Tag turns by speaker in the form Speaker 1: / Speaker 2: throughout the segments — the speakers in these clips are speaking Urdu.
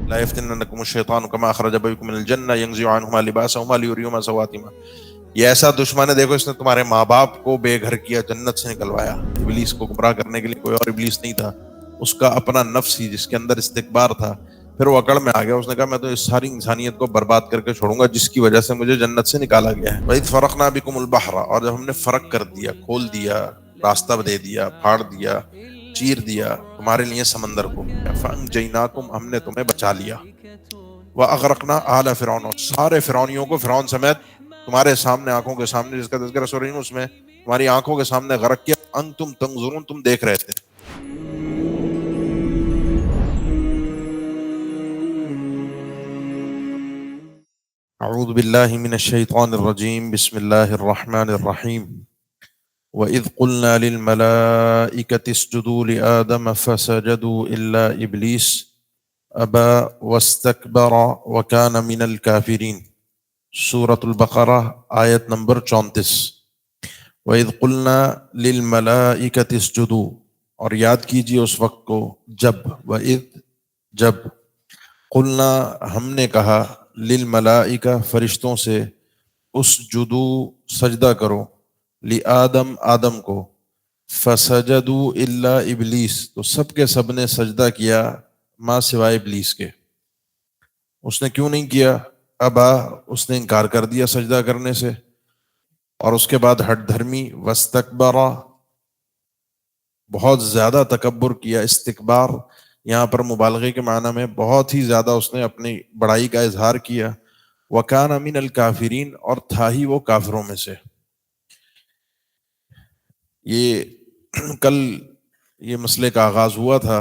Speaker 1: لا يفتننكم الشیطان كما اخرج ابويكم من الجنة ينزع عنهما لباسهما ليريهما سواتهما. یہ ایسا دشمن ہے، دیکھو اس نے تمہارے ماں باپ کو بے گھر کیا، جنت سے نکلوایا. ابلیس کو گمراہ کرنے کے لیے کوئی اور ابلیس نہیں تھا، اس کا اپنا نفس ہی جس کے اندر استکبار تھا. پھر وہ اکڑ میں آ گیا، اس نے کہا میں تو اس ساری انسانیت کو برباد کر کے چھوڑوں گا جس کی وجہ سے مجھے جنت سے نکالا گیا ہے. وَإِذْ فَرَقْنَا بِكُمُ الْبَحْرَ، اور جب ہم نے فرق کر دیا، کھول دیا، راستہ دے دیا، پھاڑ دیا، چیر دیا تمہارے لیے سمندر کو. فَأَنْجَيْنَاكُمْ، ہم نے تمہیں بچا لیا. وَأَغْرَقْنَا آلَ فِرْعَوْنَ، اور سارے فرعونیوں کو فرعون سمیت تمہارے سامنے، آنکھوں کے سامنے، جس کا تذکرہ سورہ یونس میں تمہاری آنکھوں کے سامنے غرق کیا. انتم تنظرون، تم دیکھ رہے تھے. اعوذ باللہ من الشیطان الرجیم، بسم اللہ الرحمن الرحیم. وَإِذْ قُلْنَا لِلْمَلَائِكَةِ اسْجُدُوا لِآدَمَ فَسَجَدُوا إِلَّا إِبْلِيسَ أَبَى وَاسْتَكْبَرَ وَكَانَ مِنَ الْكَافِرِينَ. سورۃ البقرہ آیت نمبر 34. وَإِذْ قُلْنَا لِلْمَلَائِكَةِ اسْجُدُوا، اور یاد کیجیے اس وقت کو جب، وَإِذْ جب، قلنا ہم نے کہا، للملائکہ فرشتوں سے، اسجدوا سجدہ کرو، لآدم آدم کو، فسجدوا الا ابلیس تو سب کے سب نے سجدہ کیا ما سوائے ابلیس کے. اس نے کیوں نہیں کیا؟ ابا، اس نے انکار کر دیا سجدہ کرنے سے، اور اس کے بعد ہٹ دھرمی، واستکبرا، بہت زیادہ تکبر کیا. استکبار یہاں پر مبالغے کے معنی میں بہت ہی زیادہ اس نے اپنی بڑائی کا اظہار کیا. وَكَانَ مِنَ الْكَافِرِينَ، اور تھا ہی وہ کافروں میں سے. یہ کل یہ مسئلے کا آغاز ہوا تھا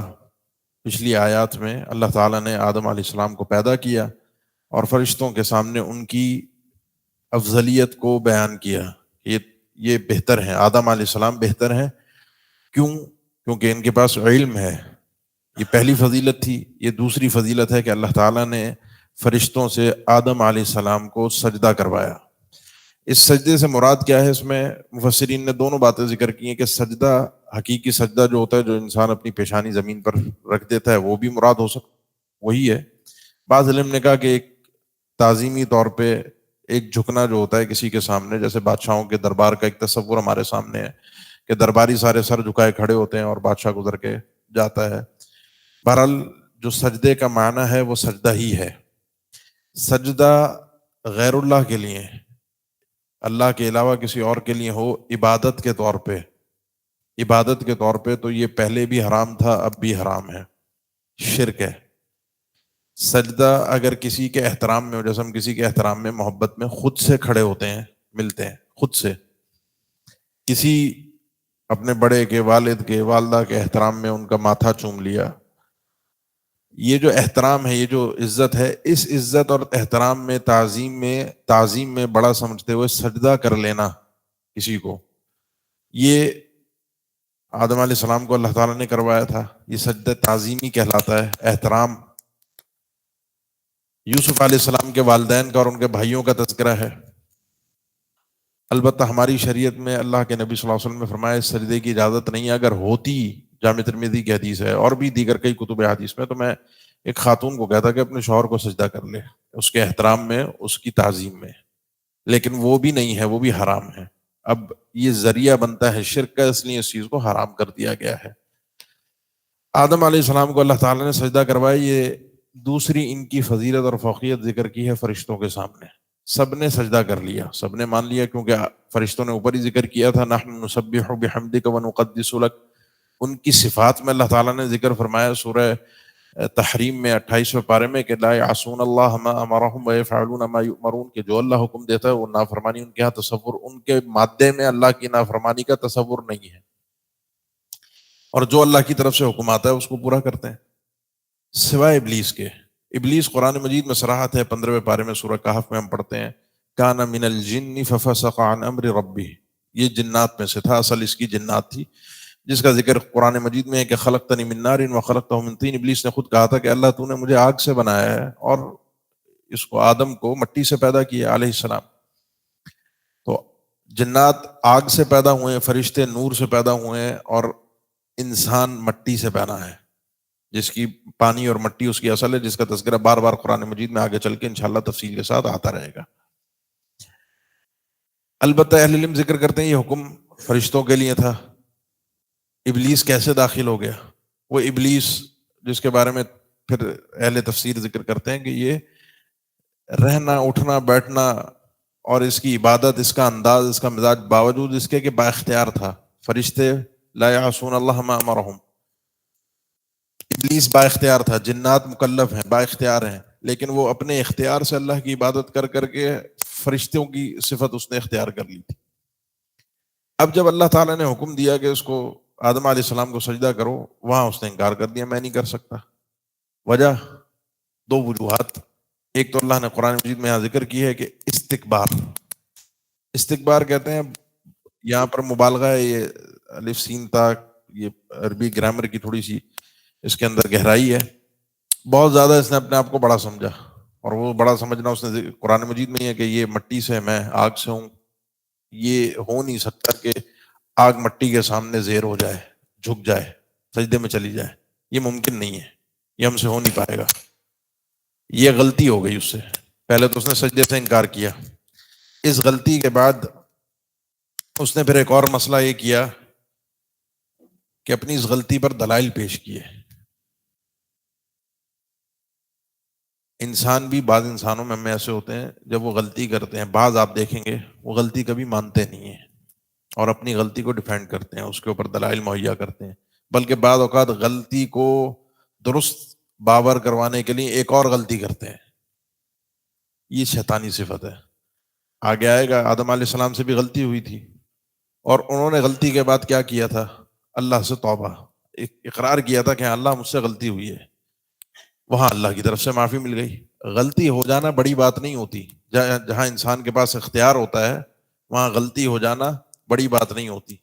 Speaker 1: پچھلی آیات میں. اللہ تعالیٰ نے آدم علیہ السلام کو پیدا کیا اور فرشتوں کے سامنے ان کی افضلیت کو بیان کیا. یہ بہتر ہیں، آدم علیہ السلام بہتر ہیں. کیوں؟ کیونکہ ان کے پاس علم ہے. یہ پہلی فضیلت تھی. یہ دوسری فضیلت ہے کہ اللہ تعالیٰ نے فرشتوں سے آدم علیہ السلام کو سجدہ کروایا. اس سجدے سے مراد کیا ہے؟ اس میں مفسرین نے دونوں باتیں ذکر کی ہیں کہ سجدہ، حقیقی سجدہ جو ہوتا ہے، جو انسان اپنی پیشانی زمین پر رکھ دیتا ہے، وہ بھی مراد ہو سکتا، وہی ہے. بعض علم نے کہا کہ ایک تعظیمی طور پہ ایک جھکنا جو ہوتا ہے کسی کے سامنے، جیسے بادشاہوں کے دربار کا ایک تصور ہمارے سامنے ہے کہ درباری سارے سر جھکائے کھڑے ہوتے ہیں اور بادشاہ گزر کے جاتا ہے. بہرحال جو سجدے کا معنی ہے وہ سجدہ ہی ہے. سجدہ غیر اللہ کے لیے، اللہ کے علاوہ کسی اور کے لیے ہو عبادت کے طور پہ، عبادت کے طور پہ، تو یہ پہلے بھی حرام تھا، اب بھی حرام ہے، شرک ہے. سجدہ اگر کسی کے احترام میں ہو، جیسے ہم کسی کے احترام میں محبت میں خود سے کھڑے ہوتے ہیں، ملتے ہیں خود سے، کسی اپنے بڑے کے، والد کے، والدہ کے احترام میں ان کا ماتھا چوم لیا، یہ جو احترام ہے، یہ جو عزت ہے، اس عزت اور احترام میں، تعظیم میں بڑا سمجھتے ہوئے سجدہ کر لینا کسی کو، یہ آدم علیہ السلام کو اللہ تعالیٰ نے کروایا تھا. یہ سجدہ تعظیمی کہلاتا ہے، احترام. یوسف علیہ السلام کے والدین کا اور ان کے بھائیوں کا تذکرہ ہے. البتہ ہماری شریعت میں اللہ کے نبی صلی اللہ علیہ وسلم نے فرمایا اس سجدے کی اجازت نہیں ہے. اگر ہوتی، جامع ترمذی کی حدیث ہے اور بھی دیگر کئی کتب حدیث میں، تو میں ایک خاتون کو کہتا کہ اپنے شوہر کو سجدہ کر لے، اس کے احترام میں، اس کی تعظیم میں. لیکن وہ بھی نہیں ہے، وہ بھی حرام ہے. اب یہ ذریعہ بنتا ہے شرک کا، اس لیے اس چیز کو حرام کر دیا گیا ہے. آدم علیہ السلام کو اللہ تعالیٰ نے سجدہ کروایا. یہ دوسری ان کی فضیلت اور فوقیت ذکر کی ہے فرشتوں کے سامنے. سب نے سجدہ کر لیا، سب نے مان لیا، کیونکہ فرشتوں نے اوپر ہی ذکر کیا تھا نحن نسبح بحمدک ونقدس لک. ان کی صفات میں اللہ تعالیٰ نے ذکر فرمایا سورہ تحریم میں 28ویں پارے میں کہ لا یعصون اللہ ما امرہم ویفعلون ما یؤمرون، کہ جو اللہ حکم دیتا ہے وہ نافرمانی ان کے ہاں تصور، ان کے مادے میں اللہ کی نافرمانی کا تصور نہیں ہے، اور جو اللہ کی طرف سے حکم آتا ہے اس کو پورا کرتے ہیں، سوائے ابلیس کے. ابلیس قرآن مجید میں صراحت ہے 15ویں پارے میں سورہ کہف میں ہم پڑھتے ہیں کان من الجن ففسق عن امر ربہ. یہ جنات میں سے تھا، اصل اس کی جنات تھی، جس کا ذکر قرآن مجید میں ہے کہ خلقتنی من نار وخلقتہ من طین. ابلیس نے خود کہا تھا کہ اللہ تو نے مجھے آگ سے بنایا ہے اور اس کو، آدم کو، مٹی سے پیدا کیا علیہ السلام. تو جنات آگ سے پیدا ہوئے ہیں، فرشتے نور سے پیدا ہوئے ہیں، اور انسان مٹی سے پیدا ہے. جس کی پانی اور مٹی اس کی اصل ہے، جس کا تذکرہ بار بار قرآن مجید میں آگے چل کے انشاءاللہ تفصیل کے ساتھ آتا رہے گا۔ البتہ اہل علم ذکر کرتے ہیں یہ حکم فرشتوں کے لیے تھا۔ ابلیس کیسے داخل ہو گیا؟ وہ ابلیس جس کے بارے میں پھر اہل تفسیر ذکر کرتے ہیں کہ یہ رہنا اٹھنا بیٹھنا اور اس کی عبادت، اس کا انداز، اس کا مزاج، باوجود اس کے کہ با اختیار تھا۔ فرشتے لا یعصون اللہ ما امرہم، ابلیس با اختیار تھا، جنات مکلف ہیں، با اختیار ہیں، لیکن وہ اپنے اختیار سے اللہ کی عبادت کر کر کے فرشتوں کی صفت اس نے اختیار کر لی تھی۔ اب جب اللہ تعالیٰ نے حکم دیا کہ اس کو آدم علیہ السلام کو سجدہ کرو، وہاں اس نے انکار کر دیا، میں نہیں کر سکتا۔ وجہ دو وجوہات۔ ایک تو اللہ نے قرآن مجید میں یہاں ذکر کی ہے کہ استکبار، استکبار کہتے ہیں، یہاں پر مبالغہ ہے، یہ الف سین تا، یہ عربی گرامر کی تھوڑی سی اس کے اندر گہرائی ہے۔ بہت زیادہ اس نے اپنے آپ کو بڑا سمجھا، اور وہ بڑا سمجھنا اس نے قرآن مجید میں ہی ہے کہ یہ مٹی سے، میں آگ سے ہوں، یہ ہو نہیں سکتا کہ آگ مٹی کے سامنے زیر ہو جائے، جھک جائے، سجدے میں چلی جائے، یہ ممکن نہیں ہے، یہ ہم سے ہو نہیں پائے گا۔ یہ غلطی ہو گئی اس سے، پہلے تو اس نے سجدے سے انکار کیا۔ اس غلطی کے بعد اس نے پھر ایک اور مسئلہ یہ کیا کہ اپنی اس غلطی پر دلائل پیش کیے۔ انسان بھی، بعض انسانوں میں ہمیں ایسے ہوتے ہیں جب وہ غلطی کرتے ہیں، بعض آپ دیکھیں گے وہ غلطی کبھی مانتے نہیں ہیں اور اپنی غلطی کو ڈیفینڈ کرتے ہیں، اس کے اوپر دلائل مہیا کرتے ہیں، بلکہ بعض اوقات غلطی کو درست باور کروانے کے لیے ایک اور غلطی کرتے ہیں۔ یہ شیطانی صفت ہے۔ آگے آئے گا، آدم علیہ السلام سے بھی غلطی ہوئی تھی، اور انہوں نے غلطی کے بعد کیا کیا تھا؟ اللہ سے توبہ، اقرار کیا تھا کہ اللہ مجھ سے غلطی ہوئی ہے، وہاں اللہ کی طرف سے معافی مل گئی۔ غلطی ہو جانا بڑی بات نہیں ہوتی، جہاں انسان کے پاس اختیار ہوتا ہے وہاں غلطی ہو جانا بڑی بات نہیں ہوتی۔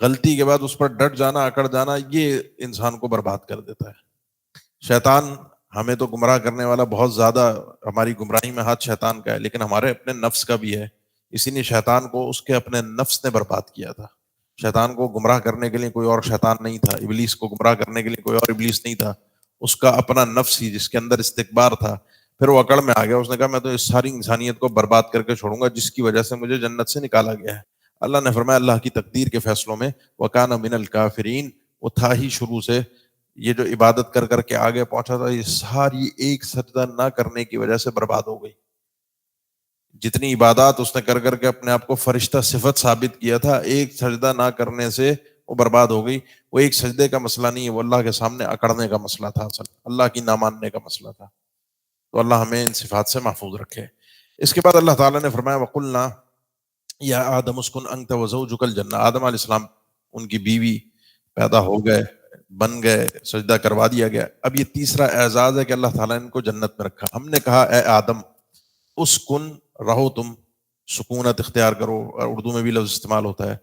Speaker 1: غلطی کے بعد اس پر ڈٹ جانا، اکڑ جانا، یہ انسان کو برباد کر دیتا ہے۔ شیطان ہمیں تو گمراہ کرنے والا بہت زیادہ، ہماری گمراہی میں ہاتھ شیطان کا ہے، لیکن ہمارے اپنے نفس کا بھی ہے۔ اسی لیے شیطان کو اس کے اپنے نفس نے برباد کیا تھا۔ شیطان کو گمراہ کرنے کے لیے کوئی اور شیطان نہیں تھا، ابلیس کو گمراہ کرنے کے لیے کوئی اور ابلیس نہیں تھا، اس کا اپنا نفس ہی جس کے اندر استکبار تھا۔ پھر وہ اکڑ میں آ گیا، اس نے کہا میں تو اس ساری انسانیت کو برباد کر کے چھوڑوں گا جس کی وجہ سے مجھے جنت سے نکالا گیا ہے۔ اللہ نے فرمایا اللہ کی تقدیر کے فیصلوں میں وَكَانَ مِنَ الْكَافِرِينَ، وہ تھا ہی شروع سے، یہ جو عبادت کر کر کے آگے پہنچا تھا، یہ ساری ایک سجدہ نہ کرنے کی وجہ سے برباد ہو گئی۔ جتنی عبادات اس نے کر کر کے اپنے آپ کو فرشتہ صفت ثابت کیا تھا، ایک سجدہ نہ کرنے سے وہ برباد ہو گئی۔ وہ ایک سجدے کا مسئلہ نہیں ہے، وہ اللہ کے سامنے اکڑنے کا مسئلہ تھا، اصل اللہ کی نہ ماننے کا مسئلہ تھا۔ تو اللہ ہمیں ان صفات سے محفوظ رکھے۔ اس کے بعد اللہ تعالیٰ نے فرمایا وَقُلْنَا یا آدم اسکن انت وزوجک الجنہ، آدم علیہ السلام ان کی بیوی پیدا ہو گئے، بن گئے، سجدہ کروا دیا گیا۔ اب یہ تیسرا اعزاز ہے کہ اللہ تعالیٰ نے ان کو جنت میں رکھا۔ ہم نے کہا اے آدم اسکن، رہو تم، سکونت اختیار کرو، اور اردو میں بھی لفظ استعمال ہوتا ہے،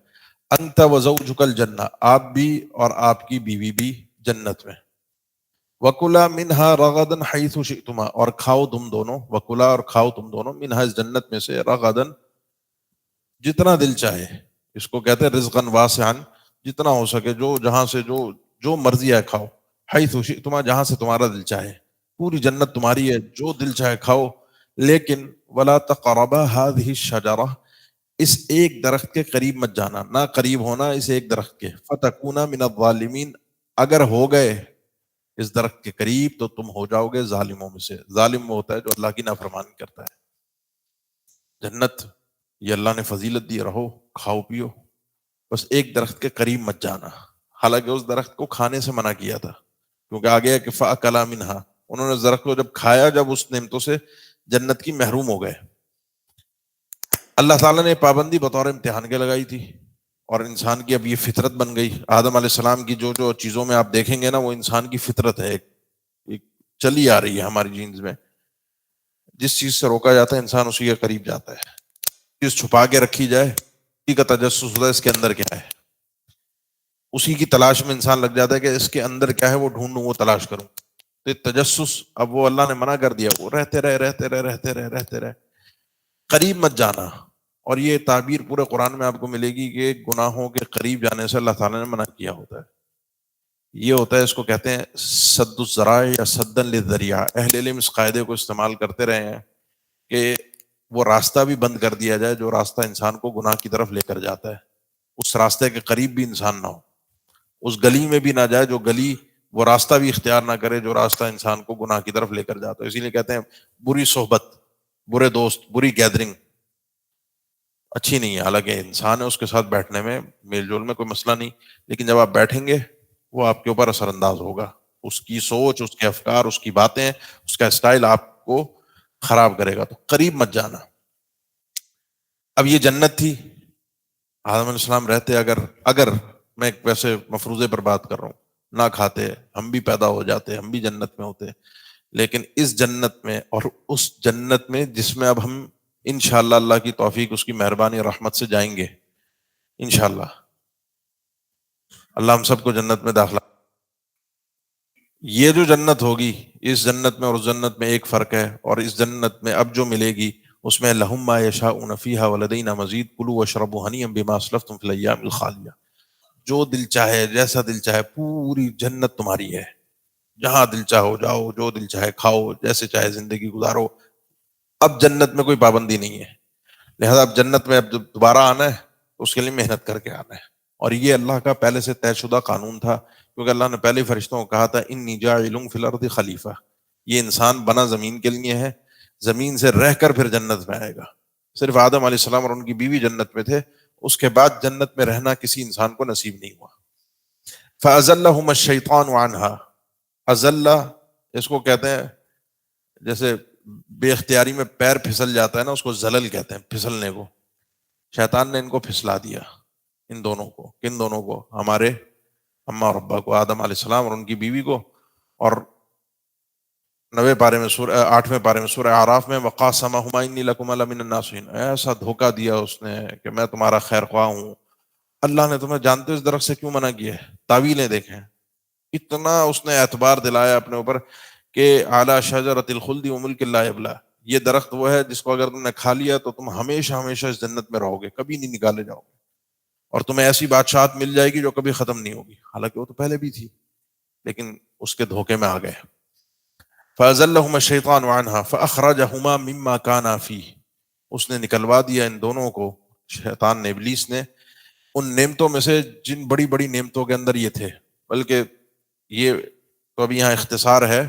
Speaker 1: انت وزوجک الجنہ، آپ بھی اور آپ کی بیوی بھی جنت میں، وَكُلَا مِنْهَا رَغَدًا حَيْثُ شِئْتُمَا، اور کھاؤ تم دونوں، وَكُلَا، اور کھاؤ تم دونوں، منہا، اس جنت میں سے، رغدن، جتنا دل چاہے، اس کو کہتے ہیں رزقاً واسعاً، جتنا ہو سکے، جو جہاں سے جو مرضی ہے کھاؤ، حیث شئتما، جہاں سے تمہارا دل چاہے، پوری جنت تمہاری ہے، جو دل چاہے کھاؤ، لیکن ولا تقربا هذه الشجرہ، اس ایک درخت کے قریب مت جانا، نہ قریب ہونا اس ایک درخت کے، فتکونا من الظالمین، اگر ہو گئے اس درخت کے قریب تو تم ہو جاؤ گے ظالموں میں سے۔ ظالم وہ ہوتا ہے جو اللہ کی نافرمانی کرتا ہے۔ جنت یہ اللہ نے فضیلت دی، رہو کھاؤ پیو، بس ایک درخت کے قریب مت جانا۔ حالانکہ اس درخت کو کھانے سے منع کیا تھا، کیونکہ آگے ہے کہ فَأَكَلَا مِنْهَا، انہوں نے اس درخت کو جب کھایا، جب اس نعمتوں سے جنت کی محروم ہو گئے۔ اللہ تعالیٰ نے پابندی بطور امتحان کے لگائی تھی، اور انسان کی اب یہ فطرت بن گئی۔ آدم علیہ السلام کی جو جو چیزوں میں آپ دیکھیں گے نا، وہ انسان کی فطرت ہے، ایک چلی آ رہی ہے ہماری جینز میں۔ جس چیز سے روکا جاتا ہے انسان اسی کے قریب جاتا ہے، چیز چھپا کے رکھی جائے اسی کا تجسس ہوتا ہے، اس کے اندر کیا ہے، اسی کی تلاش میں انسان لگ جاتا ہے کہ اس کے اندر کیا ہے، وہ ڈھونڈوں، وہ تلاش کروں۔ تو تجسس اب وہ اللہ نے منع کر دیا، وہ رہتے رہے، قریب مت جانا۔ اور یہ تعبیر پورے قرآن میں آپ کو ملے گی کہ گناہوں کے قریب جانے سے اللہ تعالیٰ نے منع کیا ہوتا ہے۔ یہ ہوتا ہے، اس کو کہتے ہیں سد الذرائع یا سدن للذریعہ۔ اہل علم اس قاعدے کو استعمال کرتے رہے ہیں کہ وہ راستہ بھی بند کر دیا جائے جو راستہ انسان کو گناہ کی طرف لے کر جاتا ہے، اس راستے کے قریب بھی انسان نہ ہو، اس گلی میں بھی نہ جائے جو گلی، وہ راستہ بھی اختیار نہ کرے جو راستہ انسان کو گناہ کی طرف لے کر جاتا ہے۔ اسی لیے کہتے ہیں بری صحبت، برے دوست، بری گیدرنگ اچھی نہیں ہے۔ حالانکہ انسان ہے، اس کے ساتھ بیٹھنے میں، میل جول میں کوئی مسئلہ نہیں، لیکن جب آپ بیٹھیں گے وہ آپ کے اوپر اثر انداز ہوگا، اس کی سوچ، اس کے افکار، اس کی باتیں، اس کا اسٹائل آپ کو خراب کرے گا، تو قریب مت جانا۔ اب یہ جنت تھی، آدم علیہ السلام رہتے، اگر میں ایک ویسے مفروضے پر بات کر رہا ہوں، نہ کھاتے، ہم بھی پیدا ہو جاتے، ہم بھی جنت میں ہوتے، لیکن اس جنت میں اور اس جنت میں جس میں اب ہم انشاءاللہ اللہ کی توفیق، اس کی مہربانی اور رحمت سے جائیں گے انشاءاللہ، اللہ ہم سب کو جنت میں داخلہ۔ یہ جو جنت ہوگی، اس جنت میں اور اس جنت میں ایک فرق ہے، اور اس جنت میں اب جو ملے گی اس میں لہم ما یشاؤون فیہا ولدینا مزید کلوا واشربوا ہنیئا بما اسلفتم فی الایام الخالیہ۔ جو دل چاہے، جیسا دل چاہے، پوری جنت تمہاری ہے، جہاں دل چاہو جاؤ، جو دل چاہے کھاؤ، جیسے چاہے زندگی گزارو۔ اب جنت میں کوئی پابندی نہیں ہے، لہذا اب جنت میں اب جب دوبارہ آنا ہے اس کے لیے محنت کر کے آنا ہے، اور یہ اللہ کا پہلے سے طے شدہ قانون تھا، کیونکہ اللہ نے پہلے ہی فرشتوں کو کہا تھا انی جاعل فی الارض خلیفہ، یہ انسان بنا زمین کے لیے ہے، زمین سے رہ کر پھر جنت میں آئے گا۔ صرف آدم علیہ السلام اور ان کی بیوی جنت میں تھے، اس کے بعد جنت میں رہنا کسی انسان کو نصیب نہیں ہوا۔ فَأَزَلَّهُمَا الشَّيْطَانُ عَنْهَا، ازلہ اس کو کہتے ہیں جیسے بے اختیاری میں پیر پھسل جاتا ہے نا، اس کو زلل کہتے ہیں، پھسلنے کو۔ شیطان نے ان کو پھسلا دیا، ان دونوں کو۔ کن دونوں کو؟ ہمارے اماں اور ابا کو، آدم علیہ السلام اور ان کی بیوی کو۔ اور 8ویں پارے میں سورہ اعراف میں وَقَاسَمَهُمَا إِنِّي لَكُمَا لَمِنَ النَّاصِحِينَ، ایسا دھوکہ دیا اس نے کہ میں تمہارا خیر خواہ ہوں۔ اللہ نے تمہیں جانتے اس درخت سے کیوں منع کیا ہے؟ تعویلیں دیکھیں، اتنا اس نے اعتبار دلایا اپنے اوپر کہ اعلیٰ شجرۃ الخلد وملک لا یبلی، یہ درخت وہ ہے جس کو اگر تم نے کھا لیا تو تم ہمیشہ ہمیشہ اس جنت میں رہو گے، کبھی نہیں نکالے جاؤ گے، اور تمہیں ایسی بادشاہت مل جائے گی جو کبھی ختم نہیں ہوگی۔ حالانکہ وہ تو پہلے بھی تھی، لیکن اس کے دھوکے میں آ گئے۔ فَأَزَلَّهُمَا الشَّيْطَانُ عَنْهَا فَأَخْرَجَهُمَا مِمَّا كَانَا فِيهِ، اس نے نکلوا دیا ان دونوں کو، شیطان نے، ابلیس نے، ان نعمتوں میں سے جن بڑی بڑی نعمتوں کے اندر یہ تھے۔ بلکہ یہ تو ابھی یہاں اختصار ہے،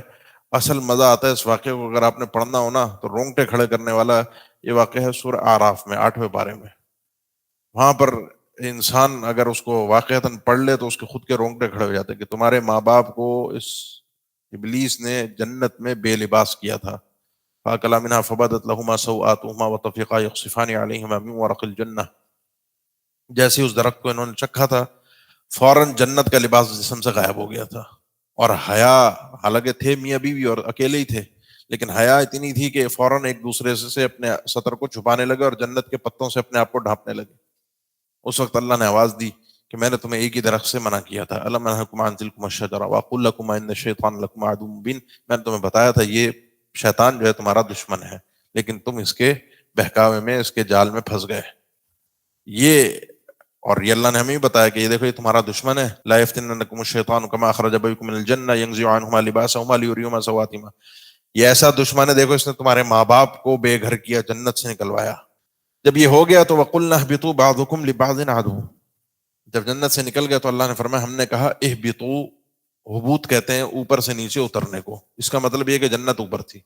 Speaker 1: اصل مزہ آتا ہے اس واقعے کو اگر آپ نے پڑھنا ہو نا تو رونگٹے کھڑے کرنے والا یہ واقعہ ہے سورہ اعراف میں 8ویں پارے میں۔ وہاں پر انسان اگر اس کو واقعتاً پڑھ لے تو اس کے خود کے رونگٹے کھڑے ہو جاتے ہیں کہ تمہارے ماں باپ کو اس ابلیس نے جنت میں بے لباس کیا تھا۔ فَأَكَلَا مِنْهَا فَبَدَتْ لَهُمَا سَوْآتُهُمَا وَطَفِقَا يَخْصِفَانِ عَلَيْهِمَا مِنْ وَرَقِ الْجَنَّةِ، جیسے اس درخت کو انہوں نے چکھا تھا فوراً جنت کا لباس جسم سے غائب ہو گیا تھا، اور حیا، حالانکہ تھے میاں بیوی اور اکیلے ہی تھے، لیکن حیا اتنی تھی کہ فوراً ایک دوسرے سے اپنے سطر کو چھپانے لگے اور جنت کے پتوں سے اپنے آپ کو ڈھانپنے لگے۔ اس وقت اللہ نے آواز دی کہ میں نے تمہیں ایک ہی درخت سے منع کیا تھا، أَلَمْ أَنْهَكُمْ عَنْ تِلْكُمَا الشَّجَرَةِ وَأَقُلْ لَكُمَا إِنَّ الشَّيْطَانَ لَكُمْ عَدُوٌّ مُّبِينٌ، میں نے تمہیں بتایا تھا یہ شیطان جو ہے تمہارا دشمن ہے، لیکن تم اس کے بہکاوے میں، اس کے جال میں پھنس گئے۔ یہ اور یہ اللہ نے ہمیں بتایا کہ یہ دیکھو یہ تمہارا دشمن ہے، لا یفتننکم الشیطان کما اخرج ابویکم من الجنہ ینزع عنہما لباسہما لیریہما سوآتہما، یہ ایسا دشمن ہے، دیکھو اس نے تمہارے ماں باپ کو بے گھر کیا، جنت سے نکلوایا۔ جب یہ ہو گیا تو وقلنا اہبطوا بعضکم لبعض عدو، جب جنت سے نکل گئے تو اللہ نے فرمایا، ہم نے کہا اہبطوا، ہبوط کہتے ہیں اوپر سے نیچے اترنے کو، اس کا مطلب یہ کہ جنت اوپر تھی،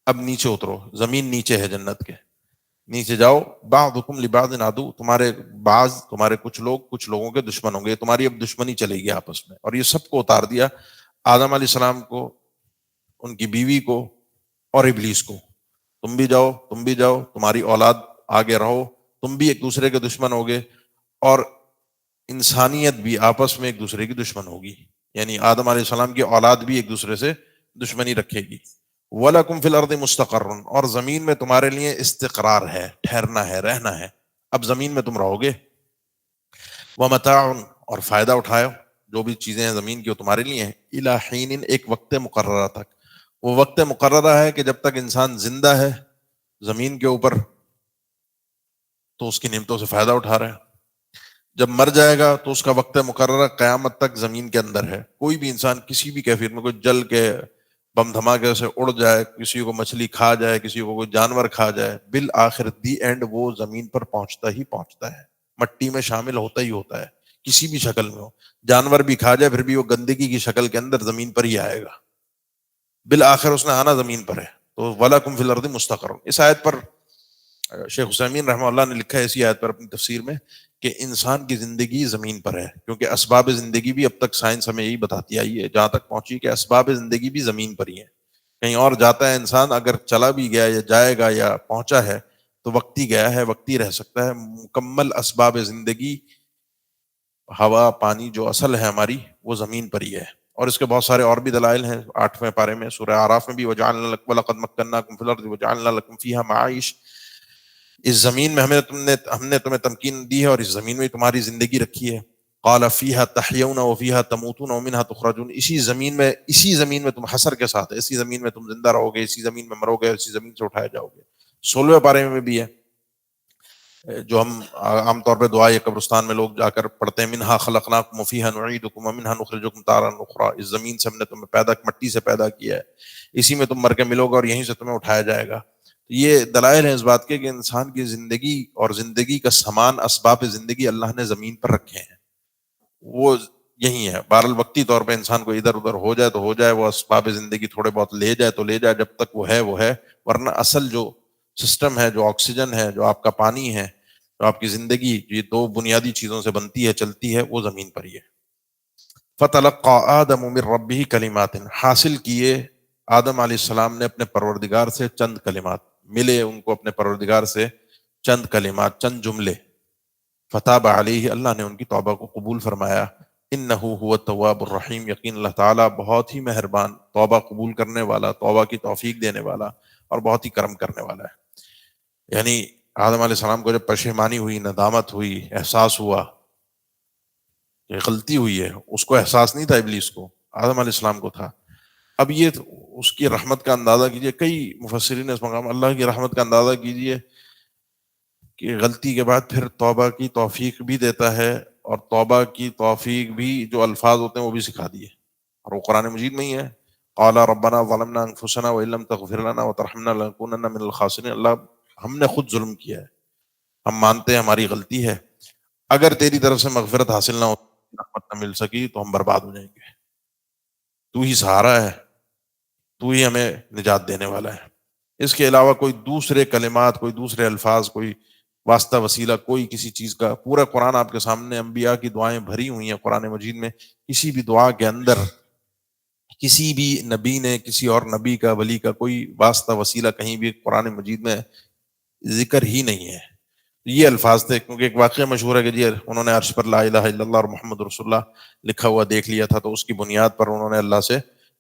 Speaker 1: اب نیچے اترو، زمین نیچے ہے جنت کے، نیچے جاؤ، بعضکم لبعض عدو، تمہارے کچھ لوگ کچھ لوگوں کے دشمن ہوں گے، تمہاری اب دشمنی چلے گی آپس میں۔ اور یہ سب کو اتار دیا، آدم علیہ السلام کو، ان کی بیوی کو، اور ابلیس کو، تم بھی جاؤ، تم بھی جاؤ، تمہاری اولاد آگے رہو، تم بھی ایک دوسرے کے دشمن ہوگے، اور انسانیت بھی آپس میں ایک دوسرے کی دشمن ہوگی، یعنی آدم علیہ السلام کی اولاد بھی ایک دوسرے سے دشمنی رکھے گی۔ وَلَكُمْ فِي الْأَرْضِ مُسْتَقَرٌّ، اور زمین میں تمہارے لیے استقرار ہے، ٹھہرنا ہے، رہنا ہے، اب زمین میں تم رہو گے۔ وَمَتَاعٌ، اور فائدہ اٹھاؤ، جو بھی چیزیں ہیں زمین کی وہ تمہارے لیے ہیں، إِلَى حِينٍ، ایک وقت مقررہ تک، وہ وقت مقررہ ہے کہ جب تک انسان زندہ ہے زمین کے اوپر تو اس کی نعمتوں سے فائدہ اٹھا رہے ہیں، جب مر جائے گا تو اس کا وقت مقررہ قیامت تک زمین کے اندر ہے. کوئی بھی انسان کسی بھی کیفیت میں، کوئی جل کے بم دھماکے سے اڑ جائے، کسی کو مچھلی کھا جائے، کسی کو کوئی جانور کھا جائے، بالآخر دی اینڈ وہ زمین پر پہنچتا ہی پہنچتا ہے، مٹی میں شامل ہوتا ہی ہوتا ہے، کسی بھی شکل میں ہو. جانور بھی کھا جائے پھر بھی وہ گندگی کی شکل کے اندر زمین پر ہی آئے گا، بالآخر اس نے آنا زمین پر ہے. تو وَلَكُمْ فِي الْأَرْضِ مُسْتَقَرٌ، اس آیت پر شیخ عثیمین رحمہ اللہ نے لکھا ہے اسی آیت پر اپنی تفسیر میں کہ انسان کی زندگی زمین پر ہے، کیونکہ اسباب زندگی بھی اب تک سائنس ہمیں یہی بتاتی آئی ہے جہاں تک پہنچی کہ اسباب زندگی بھی زمین پر ہی ہیں. کہیں اور جاتا ہے انسان، اگر چلا بھی گیا یا جائے گا یا پہنچا ہے تو وقتی گیا ہے، وقتی رہ سکتا ہے. مکمل اسباب زندگی، ہوا پانی جو اصل ہے ہماری، وہ زمین پر ہی ہے. اور اس کے بہت سارے اور بھی دلائل ہیں 8ویں پارے میں سورہ اعراف میں بھی، وَجَعَلْنَا لَكُمْ وَلَقَدْ مَكَّنَّاكُمْ فِي الْأَرْضِ وَجَعَلْنَا لَكُمْ فِيهَا مَعَائِشَ، اس زمین میں ہم نے تمہیں تمکین دی ہے اور اس زمین میں تمہاری زندگی رکھی ہے. قَالَ فِيهَا تَحْيَوْنَ وَفِيهَا تَمُوتُونَ وَمِنْهَا تُخْرَجُونَ، اسی زمین میں تم حشر کے ساتھ، اسی زمین میں تم زندہ رہو گے، اسی زمین میں مرو گے، اسی زمین سے اٹھائے جاؤ گے. 16ویں پارے میں بھی ہے جو ہم عام طور پہ دعائے قبرستان میں لوگ جا کر پڑھتے ہیں، منہا خلقناکم وفیہا نعیدکم ومنہا نخرجکم تارۃ اخری، اس زمین سے ہم نے تمہیں مٹی سے پیدا کیا ہے، اسی میں تم مر کے ملو گے اور یہیں سے تمہیں اٹھایا جائے گا. یہ دلائل ہیں اس بات کے کہ انسان کی زندگی اور زندگی کا سامان، اسباب زندگی اللہ نے زمین پر رکھے ہیں، وہ یہی ہے. بہرحال وقتی طور پہ انسان کو ادھر ادھر ہو جائے تو ہو جائے، وہ اسباب زندگی تھوڑے بہت لے جائے تو لے جائے، جب تک وہ ہے، ورنہ اصل جو سسٹم ہے، جو آکسیجن ہے، جو آپ کا پانی ہے، جو آپ کی زندگی، یہ دو بنیادی چیزوں سے بنتی ہے چلتی ہے، وہ زمین پر ہی ہے. فَتَلَقَّىٰ آدَمُ مِن رَبِّهِ كَلِمَاتٍ، حاصل کیے آدم علیہ السلام نے اپنے پروردگار سے چند کلمات، ملے ان کو اپنے پروردگار سے چند کلمات، چند جملے. فتاب علیہ، اللہ نے ان کی توبہ کو قبول فرمایا. انہ هو التواب الرحیم، یقین اللہ تعالیٰ بہت ہی مہربان، توبہ قبول کرنے والا، توبہ کی توفیق دینے والا اور بہت ہی کرم کرنے والا ہے. یعنی آدم علیہ السلام کو جب پشیمانی ہوئی، ندامت ہوئی، احساس ہوا کہ غلطی ہوئی ہے، اس کو احساس نہیں تھا ابلیس کو، آدم علیہ السلام کو تھا. اب یہ اس کی رحمت کا اندازہ کیجئے، کئی مفسرین اس مقام اللہ کی رحمت کا اندازہ کیجئے کہ غلطی کے بعد پھر توبہ کی توفیق بھی دیتا ہے، اور توبہ کی توفیق بھی جو الفاظ ہوتے ہیں وہ بھی سکھا دیے، اور وہ قرآن مجید میں ہی ہے. قال ربنا ظلمنا انفسنا وان لم تغفر لنا وترحمنا لنكونن من الخاسرین، اللہ ہم نے خود ظلم کیا ہے، ہم مانتے ہیں ہماری غلطی ہے، اگر تیری طرف سے مغفرت حاصل نہ ہو، رحمت نہ مل سکی تو ہم برباد ہو جائیں گے. تو ہی سہارا ہے، تو ہی ہمیں نجات دینے والا ہے. اس کے علاوہ کوئی دوسرے کلمات، کوئی دوسرے الفاظ، کوئی واسطہ وسیلہ، کوئی کسی چیز کا، پورا قرآن آپ کے سامنے انبیاء کی دعائیں بھری ہوئی ہیں قرآن مجید میں. کسی بھی دعا کے اندر کسی بھی نبی نے کسی اور نبی کا، ولی کا کوئی واسطہ وسیلہ کہیں بھی قرآن مجید میں ذکر ہی نہیں ہے. یہ الفاظ تھے، کیونکہ ایک واقعہ مشہور ہے کہ جی انہوں نے عرش پر لا الہ الا اللہ اور محمد رسول اللہ لکھا ہوا دیکھ لیا تھا، تو اس کی بنیاد پر انہوں نے اللہ سے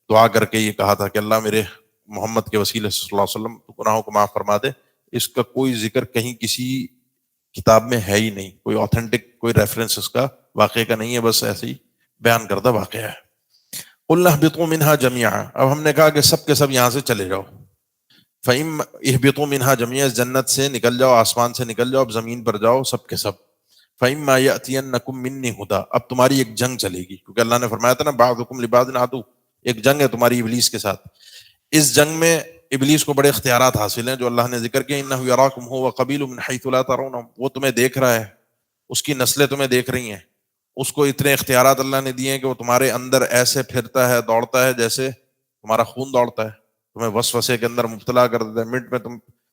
Speaker 1: دعا کر کے یہ کہا تھا کہ اللہ میرے محمد کے وسیلے صلی اللہ علیہ وسلم گناہوں کو معاف فرما دے. اس کا کوئی ذکر کہیں کسی کتاب میں ہے ہی نہیں، کوئی آتھینٹک کوئی ریفرنس اس کا واقعے کا نہیں ہے، بس ایسے ہی بیان کردہ واقعہ ہے. قُلْنَا اهْبِطُوا مِنْهَا جَمِيعًا، اب ہم نے کہا کہ سب کے سب یہاں سے چلے جاؤ. فَإِمَّا اهْبِطُوا مِنْهَا جَمِيعًا، جنت سے نکل جاؤ، آسمان سے نکل جاؤ، اب زمین پر جاؤ سب کے سب. فَإِمَّا يَأْتِيَنَّكُم مِّنِّي هُدًى، اب تمہاری ایک جنگ چلے گی، کیونکہ اللہ نے فرمایا تھا نا بَعْضُكُمْ لِبَعْضٍ عَدُوٌّ، ایک جنگ ہے تمہاری ابلیس کے ساتھ. اس جنگ میں ابلیس کو بڑے اختیارات حاصل ہیں جو اللہ نے ذکر کیا. انہ یراکم هو وقبیلہ من حیث لا ترونہم، وہ تمہیں دیکھ رہا ہے، اس کی نسلیں تمہیں دیکھ رہی ہیں، اس کو اتنے اختیارات اللہ نے دیے ہیں کہ وہ تمہارے اندر ایسے پھرتا ہے، دوڑتا ہے جیسے تمہارا خون دوڑتا ہے، تمہیں وسوسے کے اندر مبتلا کر دیتا ہے منٹ میں.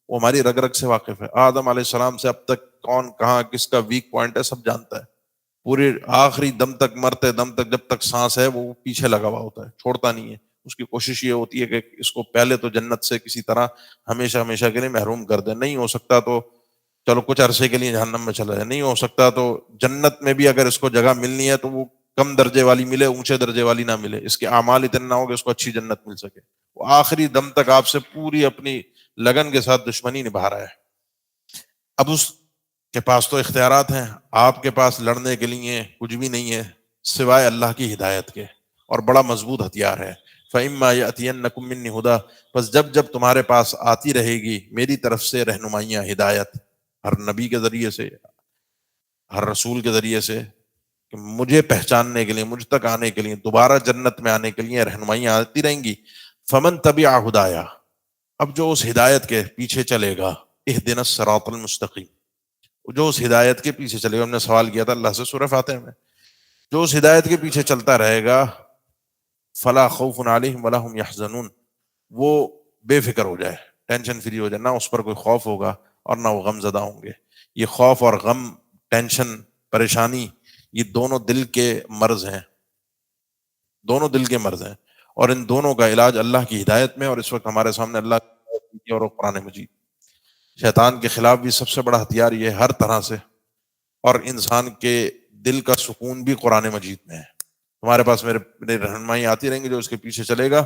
Speaker 1: وہ ہماری رگ رگ سے واقف ہے. آدم علیہ السلام سے اب تک کون کہاں کس کا ویک پوائنٹ ہے سب جانتا ہے. پورے آخری دم تک، مرتے دم تک، جب تک سانس ہے وہ پیچھے لگا ہوا ہوتا ہے، چھوڑتا نہیں ہے. اس کی کوشش یہ ہوتی ہے کہ اس کو پہلے تو جنت سے کسی طرح ہمیشہ ہمیشہ کے لیے محروم کر دے. نہیں ہو سکتا تو چلو کچھ عرصے کے لیے جہنم میں چلا جائے، نہیں ہو سکتا تو جنت میں بھی اگر اس کو جگہ ملنی ہے تو وہ کم درجے والی ملے، اونچے درجے والی نہ ملے. اس کے اعمال اتنے نہ ہو کہ اس کو اچھی جنت مل سکے. وہ آخری دم تک آپ سے پوری اپنی لگن کے ساتھ دشمنی نبھا رہا ہے. اب اس کے پاس تو اختیارات ہیں، آپ کے پاس لڑنے کے لیے کچھ بھی نہیں ہے سوائے اللہ کی ہدایت کے، اور بڑا مضبوط ہتھیار ہے. فَإِمَّا يَأْتِيَنَّكُم مِّنِّي هُدًى، بس جب جب تمہارے پاس آتی رہے گی میری طرف سے رہنمائیاں، ہدایت، ہر نبی کے ذریعے سے، ہر رسول کے ذریعے سے کہ مجھے پہچاننے کے لیے، مجھ تک آنے کے لیے، دوبارہ جنت میں آنے کے لیے رہنمائیاں آتی رہیں گی. فمن تبع ہدایا، اب جو اس ہدایت کے پیچھے چلے گا، اہدنا الصراط المستقیم، جو اس ہدایت کے پیچھے چلے گا. ہم نے سوال کیا تھا اللہ سے سورہ فاتحہ میں، جو اس ہدایت کے پیچھے چلتا رہے گا، فلا خوف علیہم ولا هم یحزنون، وہ بے فکر ہو جائے، ٹینشن فری ہو جائے، نہ اس پر کوئی خوف ہوگا اور نہ وہ غم زدہ ہوں گے. یہ خوف اور غم، ٹینشن، پریشانی، یہ دونوں دل کے مرض ہیں، دونوں دل کے مرض ہیں، اور ان دونوں کا علاج اللہ کی ہدایت میں. اور اس وقت ہمارے سامنے اللہ کی ہدایت کی اور وہ قرآن مجید. شیطان کے خلاف بھی سب سے بڑا ہتھیار یہ ہر طرح سے، اور انسان کے دل کا سکون بھی قرآن مجید میں ہے. ہمارے پاس میرے رہنمائی آتی رہیں گی، جو اس کے پیچھے چلے گا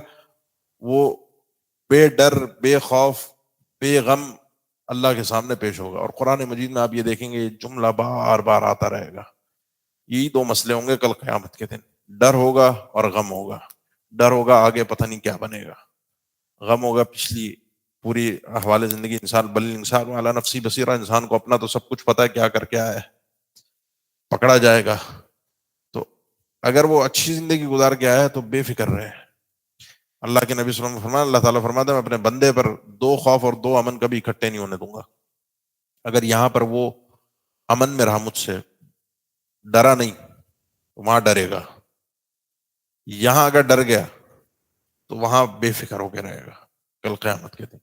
Speaker 1: وہ بے ڈر، بے خوف، بے غم اللہ کے سامنے پیش ہوگا. اور قرآن مجید میں آپ یہ دیکھیں گے یہ جملہ بار بار آتا رہے گا. یہی دو مسئلے ہوں گے کل قیامت کے دن، ڈر ہوگا اور غم ہوگا. ڈر ہوگا آگے پتہ نہیں کیا بنے گا، غم ہوگا پچھلی پوری احوال زندگی. انسان بل انسان علی نفسی بصیرہ، انسان کو اپنا تو سب کچھ پتہ ہے کیا کر کے آیا ہے، پکڑا جائے گا. تو اگر وہ اچھی زندگی گزار کے آیا ہے تو بے فکر رہے. اللہ کے نبی صلی اللہ علیہ وسلم فرمایا، اللہ تعالیٰ فرماتا ہے میں اپنے بندے پر دو خوف اور دو امن کبھی اکٹھے نہیں ہونے دوں گا. اگر یہاں پر وہ امن میں رہا، مجھ سے ڈرا نہیں، وہاں ڈرے گا. یہاں اگر ڈر گیا تو وہاں بے فکر ہو کے رہے گا کل قیامت کے دن.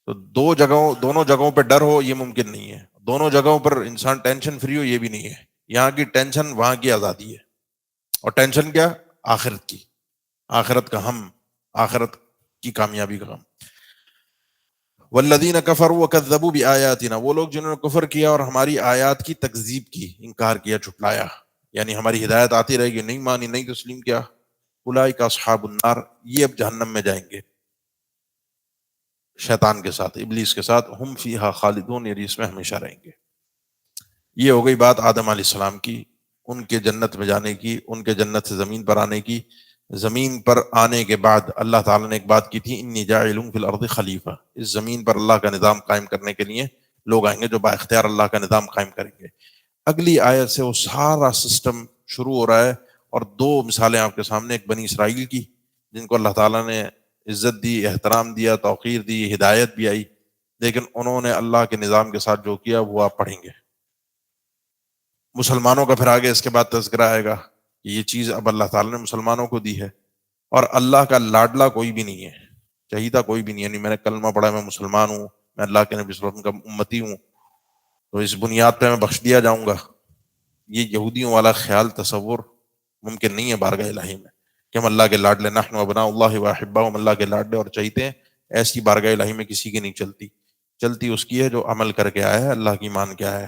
Speaker 1: تو دونوں جگہوں پہ ڈر ہو یہ ممکن نہیں ہے، دونوں جگہوں پر انسان ٹینشن فری ہو یہ بھی نہیں ہے. یہاں کی ٹینشن وہاں کی آزادی ہے، اور ٹینشن کیا؟ آخرت کی، آخرت کا ہم، آخرت کی کامیابی کا غم. والذین کفروا وکذبوا بآیاتنا، وہ لوگ جنہوں نے کفر کیا اور ہماری آیات کی تکذیب کی، انکار کیا، جھٹلایا، یعنی ہماری ہدایت آتی رہے گی نہیں مانی، نہیں تسلیم کیا. اولئک اصحاب النار، یہ اب جہنم میں جائیں گے شیطان کے ساتھ، ابلیس کے ساتھ. ہم فیہا خالدون، یعنی اس میں ہمیشہ رہیں گے. یہ ہو گئی بات آدم علیہ السلام کی، ان کے جنت میں جانے کی، ان کے جنت سے زمین پر آنے کی. زمین پر آنے کے بعد اللہ تعالیٰ نے ایک بات کی تھی، انی جاعل فی الارض خلیفہ، اس زمین پر اللہ کا نظام قائم کرنے کے لیے لوگ آئیں گے جو با اختیار اللہ کا نظام قائم کریں گے. اگلی آیت سے وہ سارا سسٹم شروع ہو رہا ہے. اور دو مثالیں آپ کے سامنے، ایک بنی اسرائیل کی جن کو اللہ تعالیٰ نے عزت دی، احترام دیا، توقیر دی، ہدایت بھی آئی، لیکن انہوں نے اللہ کے نظام کے ساتھ جو کیا وہ آپ پڑھیں گے. مسلمانوں کا پھر آگے اس کے بعد تذکرہ آئے گا کہ یہ چیز اب اللہ تعالیٰ نے مسلمانوں کو دی ہے. اور اللہ کا لاڈلا کوئی بھی نہیں ہے، چہیتا کوئی بھی نہیں ہے. یعنی میں نے کلمہ پڑھا، میں مسلمان ہوں، میں اللہ کے نبی صلی اللہ علیہ وسلم کا امتی ہوں، تو اس بنیاد پہ میں بخش دیا جاؤں گا. یہ یہودیوں والا خیال، تصور ممکن نہیں ہے بارگاہ الہی میں کہ ہم اللہ کے لاڈلے، نحن ابناء اللہ واحباؤہ، ہم اللہ کے لاڈلے اور چہیتے ہیں. ایسی بارگاہ الہی میں کسی کی نہیں چلتی. چلتی اس کی ہے جو عمل کر کے آیا ہے، اللہ کی مان کے آیا ہے،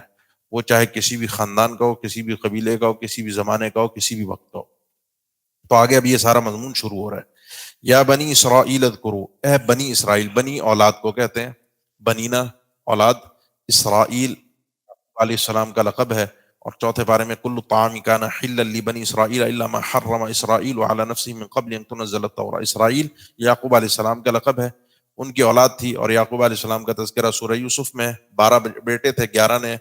Speaker 1: وہ چاہے کسی بھی خاندان کا ہو، کسی بھی قبیلے کا ہو، کسی بھی زمانے کا ہو، کسی بھی وقت کا ہو. تو آگے اب یہ سارا مضمون شروع ہو رہا ہے. یا بنی اسرائیل اذکروا، اے بنی اسرائیل، بنی اولاد کو کہتے ہیں، بنینا اولاد، اسرائیل علیہ السلام کا لقب ہے. اور چوتھے پارے میں کل طعام کان حلا لبنی اسرائیل الا ما حرم اسرائیل علی نفسه من قبل ان تنزل التوراۃ. اسرائیل یعقوب علیہ السلام کا لقب ہے، ان کی اولاد تھی. اور یعقوب علیہ السلام کا تذکرہ سورہ یوسف میں، 12 بیٹے تھے، 11 نے،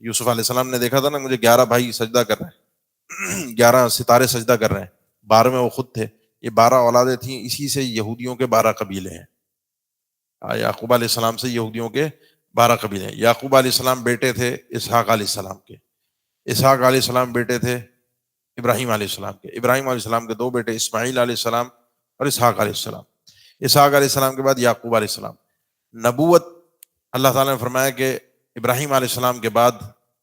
Speaker 1: یوسف علیہ السلام نے دیکھا تھا نا مجھے 11 بھائی سجدہ کر رہے ہیں، 11 ستارے سجدہ کر رہے ہیں، 12 وہ خود تھے. یہ 12 اولادیں تھیں، اسی سے یہودیوں کے 12 قبیلے ہیں. یعقوب علیہ السلام سے یہودیوں کے 12 قبیلے ہیں. یعقوب علیہ السلام بیٹے تھے اسحاق علیہ السلام کے، اسحاق علیہ السلام بیٹے تھے ابراہیم علیہ السلام کے، ابراہیم علیہ السلام کے 2 بیٹے اسماعیل علیہ السلام اور اسحاق علیہ السلام. اسحاق علیہ السلام کے بعد یعقوب علیہ السلام. نبوت اللہ تعالیٰ نے فرمایا کہ ابراہیم علیہ السلام کے بعد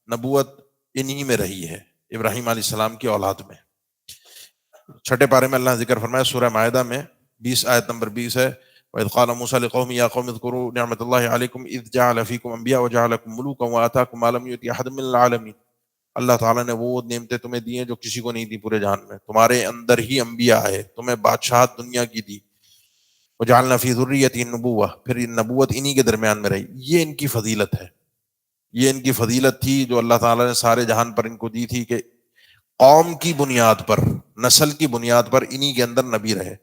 Speaker 1: نبوت انہی میں رہی ہے، ابراہیم علیہ السلام کی اولاد میں. چھٹے پارے میں اللہ نے ذکر فرمایا سورہ مائدہ میں 20 آیت نمبر 20 ہے، وَإِذْ قَالَ مُوسَىٰ لِقَوْمِهِ يَا قَوْمِ اذْكُرُوا نِعْمَةَ اللَّهِ عَلَيْكُمْ إِذْ جَعَلَ فِيكُمْ أَنْبِيَاءَ وَجَعَلَكُمْ مُلُوكًا وَآتَاكُمْ مَا لَمْ يُؤْتِ أَحَدًا مِّنَ الْعَالَمِينَ. اللہ تعالیٰ نے وہ نعمتیں تمہیں دی ہیں جو کسی کو نہیں دی پورے جہان میں. تمہارے اندر ہی انبیاء آئے، تمہیں بادشاہت دنیا کی دی. وَجَعَلْنَا فِي ذُرِّيَّتِهِ النُّبُوَّةَ، پھر نبوت انہی کے درمیان میں رہی. یہ ان کی فضیلت ہے، یہ ان کی فضیلت تھی جو اللہ تعالیٰ نے سارے جہان پر ان کو دی تھی کہ قوم کی بنیاد پر، نسل کی بنیاد پر انہی کے اندر نبی رہے.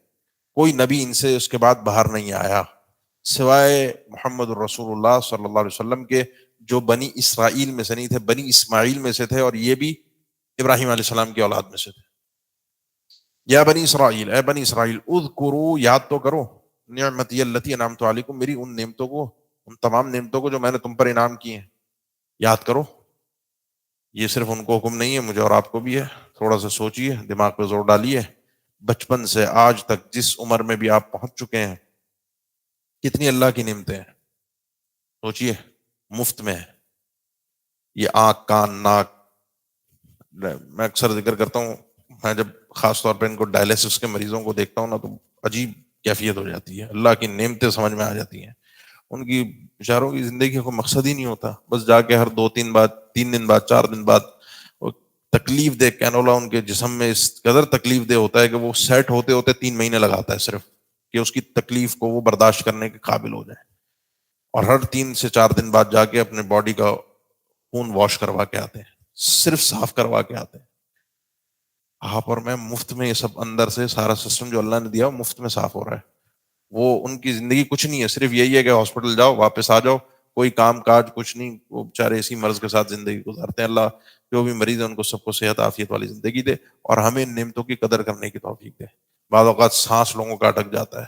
Speaker 1: کوئی نبی ان سے اس کے بعد باہر نہیں آیا سوائے محمد الرسول اللہ صلی اللہ علیہ وسلم کے، جو بنی اسرائیل میں سے نہیں تھے، بنی اسماعیل میں سے تھے، اور یہ بھی ابراہیم علیہ السلام کی اولاد میں سے تھے۔ یا بنی اسرائیل، اے بنی اسرائیل، اذکروا، یاد تو کرو، نعمتی التی انعمت علیکم، میری ان نعمتوں کو، ان تمام نعمتوں کو جو میں نے تم پر انعام کی ہیں، یاد کرو۔ یہ صرف ان کو حکم نہیں ہے، مجھے اور آپ کو بھی ہے۔ تھوڑا سا سوچئے، دماغ پہ زور ڈالیے، بچپن سے آج تک جس عمر میں بھی آپ پہنچ چکے ہیں، کتنی اللہ کی نعمتیں ہیں، سوچئے، مفت میں ہے۔ یہ آنکھ، کان، ناک، میں اکثر ذکر کرتا ہوں، میں جب خاص طور پہ ان کو ڈائلیسس کے مریضوں کو دیکھتا ہوں نا، تو عجیب کیفیت ہو جاتی ہے، اللہ کی نعمتیں سمجھ میں آ جاتی ہیں۔ ان کی بیچاروں کی زندگی کو مقصد ہی نہیں ہوتا، بس جا کے ہر 2 3 دن بعد 4 دن بعد وہ تکلیف دے کینولا ان کے جسم میں اس قدر تکلیف دہ ہوتا ہے کہ وہ سیٹ ہوتے ہوتے 3 مہینے لگاتا ہے صرف، کہ اس کی تکلیف کو وہ برداشت کرنے کے قابل ہو جائے، اور ہر 3 سے 4 دن بعد جا کے اپنے باڈی کا خون واش کروا کے آتے ہیں، صرف صاف کروا کے آتے ہیں۔ آپ اور میں مفت میں یہ سب اندر سے سارا سسٹم جو اللہ نے دیا وہ مفت میں صاف ہو رہا ہے۔ وہ ان کی زندگی کچھ نہیں ہے، صرف یہی ہے کہ ہاسپٹل جاؤ، واپس آ جاؤ، کوئی کام کاج کچھ نہیں، وہ بیچارے اسی مرض کے ساتھ زندگی گزارتے ہیں۔ اللہ جو بھی مریض ہے ان کو سب کو صحت عافیت والی زندگی دے، اور ہمیں ان نعمتوں کی قدر کرنے کی توفیق دے۔ بعض اوقات سانس لوگوں کا اٹک جاتا ہے،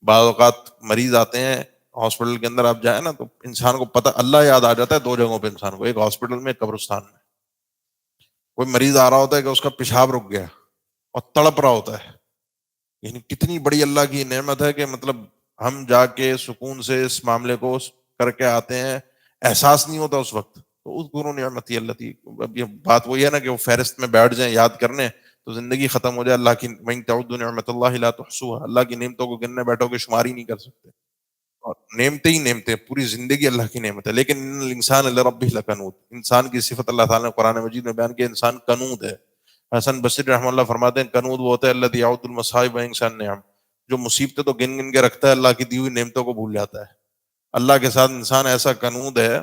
Speaker 1: بعض اوقات مریض آتے ہیں ہاسپٹل کے اندر، آپ جائیں نا تو انسان کو پتہ، اللہ یاد آ جاتا ہے 2 جگہوں پہ انسان کو، ایک ہاسپٹل میں، ایک قبرستان میں۔ کوئی مریض آ رہا ہوتا ہے کہ اس کا پیشاب رک گیا اور تڑپ رہا ہوتا ہے، یعنی کتنی بڑی اللہ کی نعمت ہے کہ مطلب ہم جا کے سکون سے اس معاملے کو کر کے آتے ہیں، احساس نہیں ہوتا اس وقت۔ تو اذکروا نعمتی التی، اب یہ بات وہی ہے نا کہ وہ فہرست میں بیٹھ جائیں یاد کرنے تو زندگی ختم ہو جائے۔ اللہ کی وَإِن تَعُدُّوا نِعْمَتَ اللَّهِ لَا تُحْصُوهَا، اللہ کی نعمتوں کو گننے بیٹھو کہ شمار ہی نہیں کر سکتے، اور نعمتیں ہی نعمتیں، پوری زندگی اللہ کی نعمت ہے۔ لیکن ان الانسان لربہ لکنود، انسان کی صفت اللہ تعالیٰ نے قرآن مجید میں بیان کی، انسان کنود ہے۔ حسن بصری رحمہ اللہ فرماتے ہیں کنود وہ ہوتا ہے الذی یعد المصائب وینسى النعم، جو مصیبتیں تو گن گن کے رکھتا ہے، اللہ کی دی ہوئی نعمتوں کو بھول جاتا ہے۔ اللہ کے ساتھ انسان ایسا کنود ہے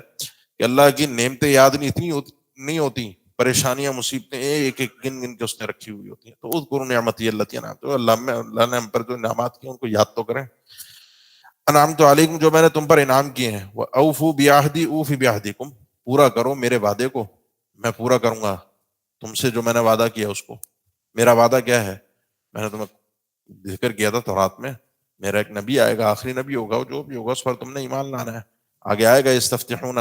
Speaker 1: کہ اللہ کی نعمتیں یاد نہیں ہوتی، پریشانیاں مصیبتیں ایک ایک گن گن کے اس نے رکھی ہوئی ہوتی ہیں۔ تو اذکروا نعمتی التی انعمت، تو اللہ نے ہم پر جو انعامات کیے ان کو یاد تو کریں۔ انعمت علیکم، جو میں نے تم پر انعام کیے ہیں، اوفوا بعہدی اوفی بعہدکم، پورا کرو میرے وعدے کو، میں پورا کروں گا تم سے جو میں نے وعدہ کیا اس کو۔ میرا وعدہ کیا ہے؟ میں نے تمہیں ذکر کیا تھا تورات میں، میرا ایک نبی آئے گا، آخری نبی ہوگا، جو بھی ہوگا اس پر تم نے ایمان لانا ہے۔ آگے آئے گا یستفتحون،